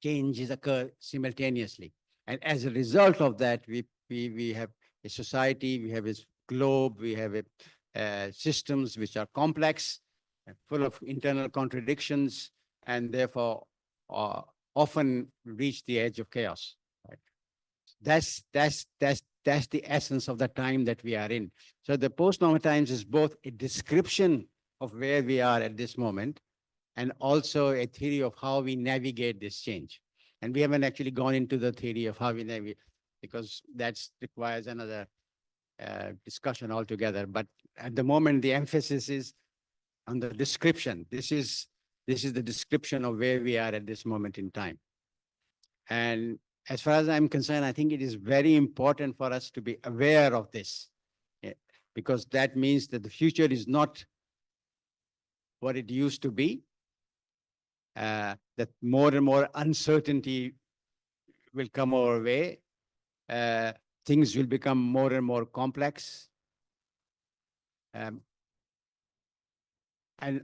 changes occur simultaneously. And as a result of that, we have a society, we have a globe, we have systems which are complex, full of internal contradictions, and therefore often reach the edge of chaos. Right? That's the essence of the time that we are in. So the post-normal times is both a description of where we are at this moment, and also a theory of how we navigate this change. And we haven't actually gone into the theory of how we navigate, because that requires another discussion altogether. But at the moment, the emphasis is on the description. This is the description of where we are at this moment in time. And as far as I'm concerned, I think it is very important for us to be aware of this, because that means that the future is not what it used to be, that more and more uncertainty will come our way. Things will become more and more complex. And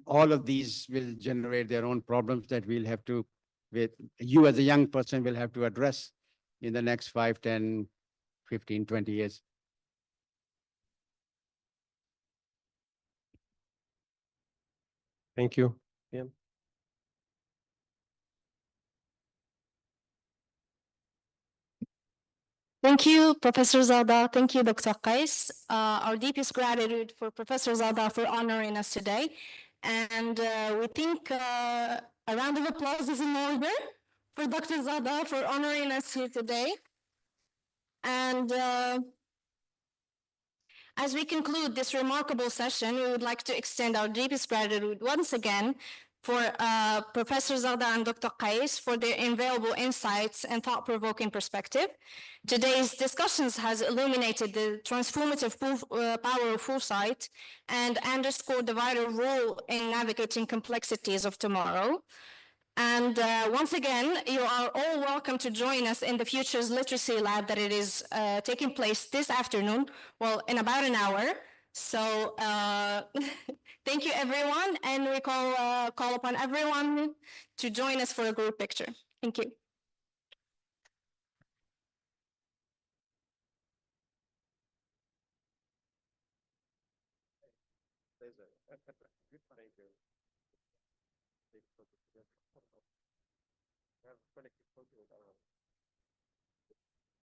all of these will generate their own problems that we'll have to, you as a young person will have to address in the next 5, 10, 15, 20 years. Thank you. Yeah. Thank you, Professor Sardar. Thank you, Dr. Qais. Our deepest gratitude for Professor Sardar for honoring us today. And we think a round of applause is in order for Dr. Sardar for honoring us here today. And as we conclude this remarkable session, we would like to extend our deepest gratitude once again for Professor Ziauddin and Dr. Qais for their invaluable insights and thought-provoking perspective. Today's discussions has illuminated the transformative power of foresight and underscored the vital role in navigating complexities of tomorrow. And once again, you are all welcome to join us in the Futures Literacy Lab that it is taking place this afternoon, well, in about an hour. So thank you, everyone, and we call upon everyone to join us for a group picture. Thank you. pleasure. Thank you. Have a collective photo with our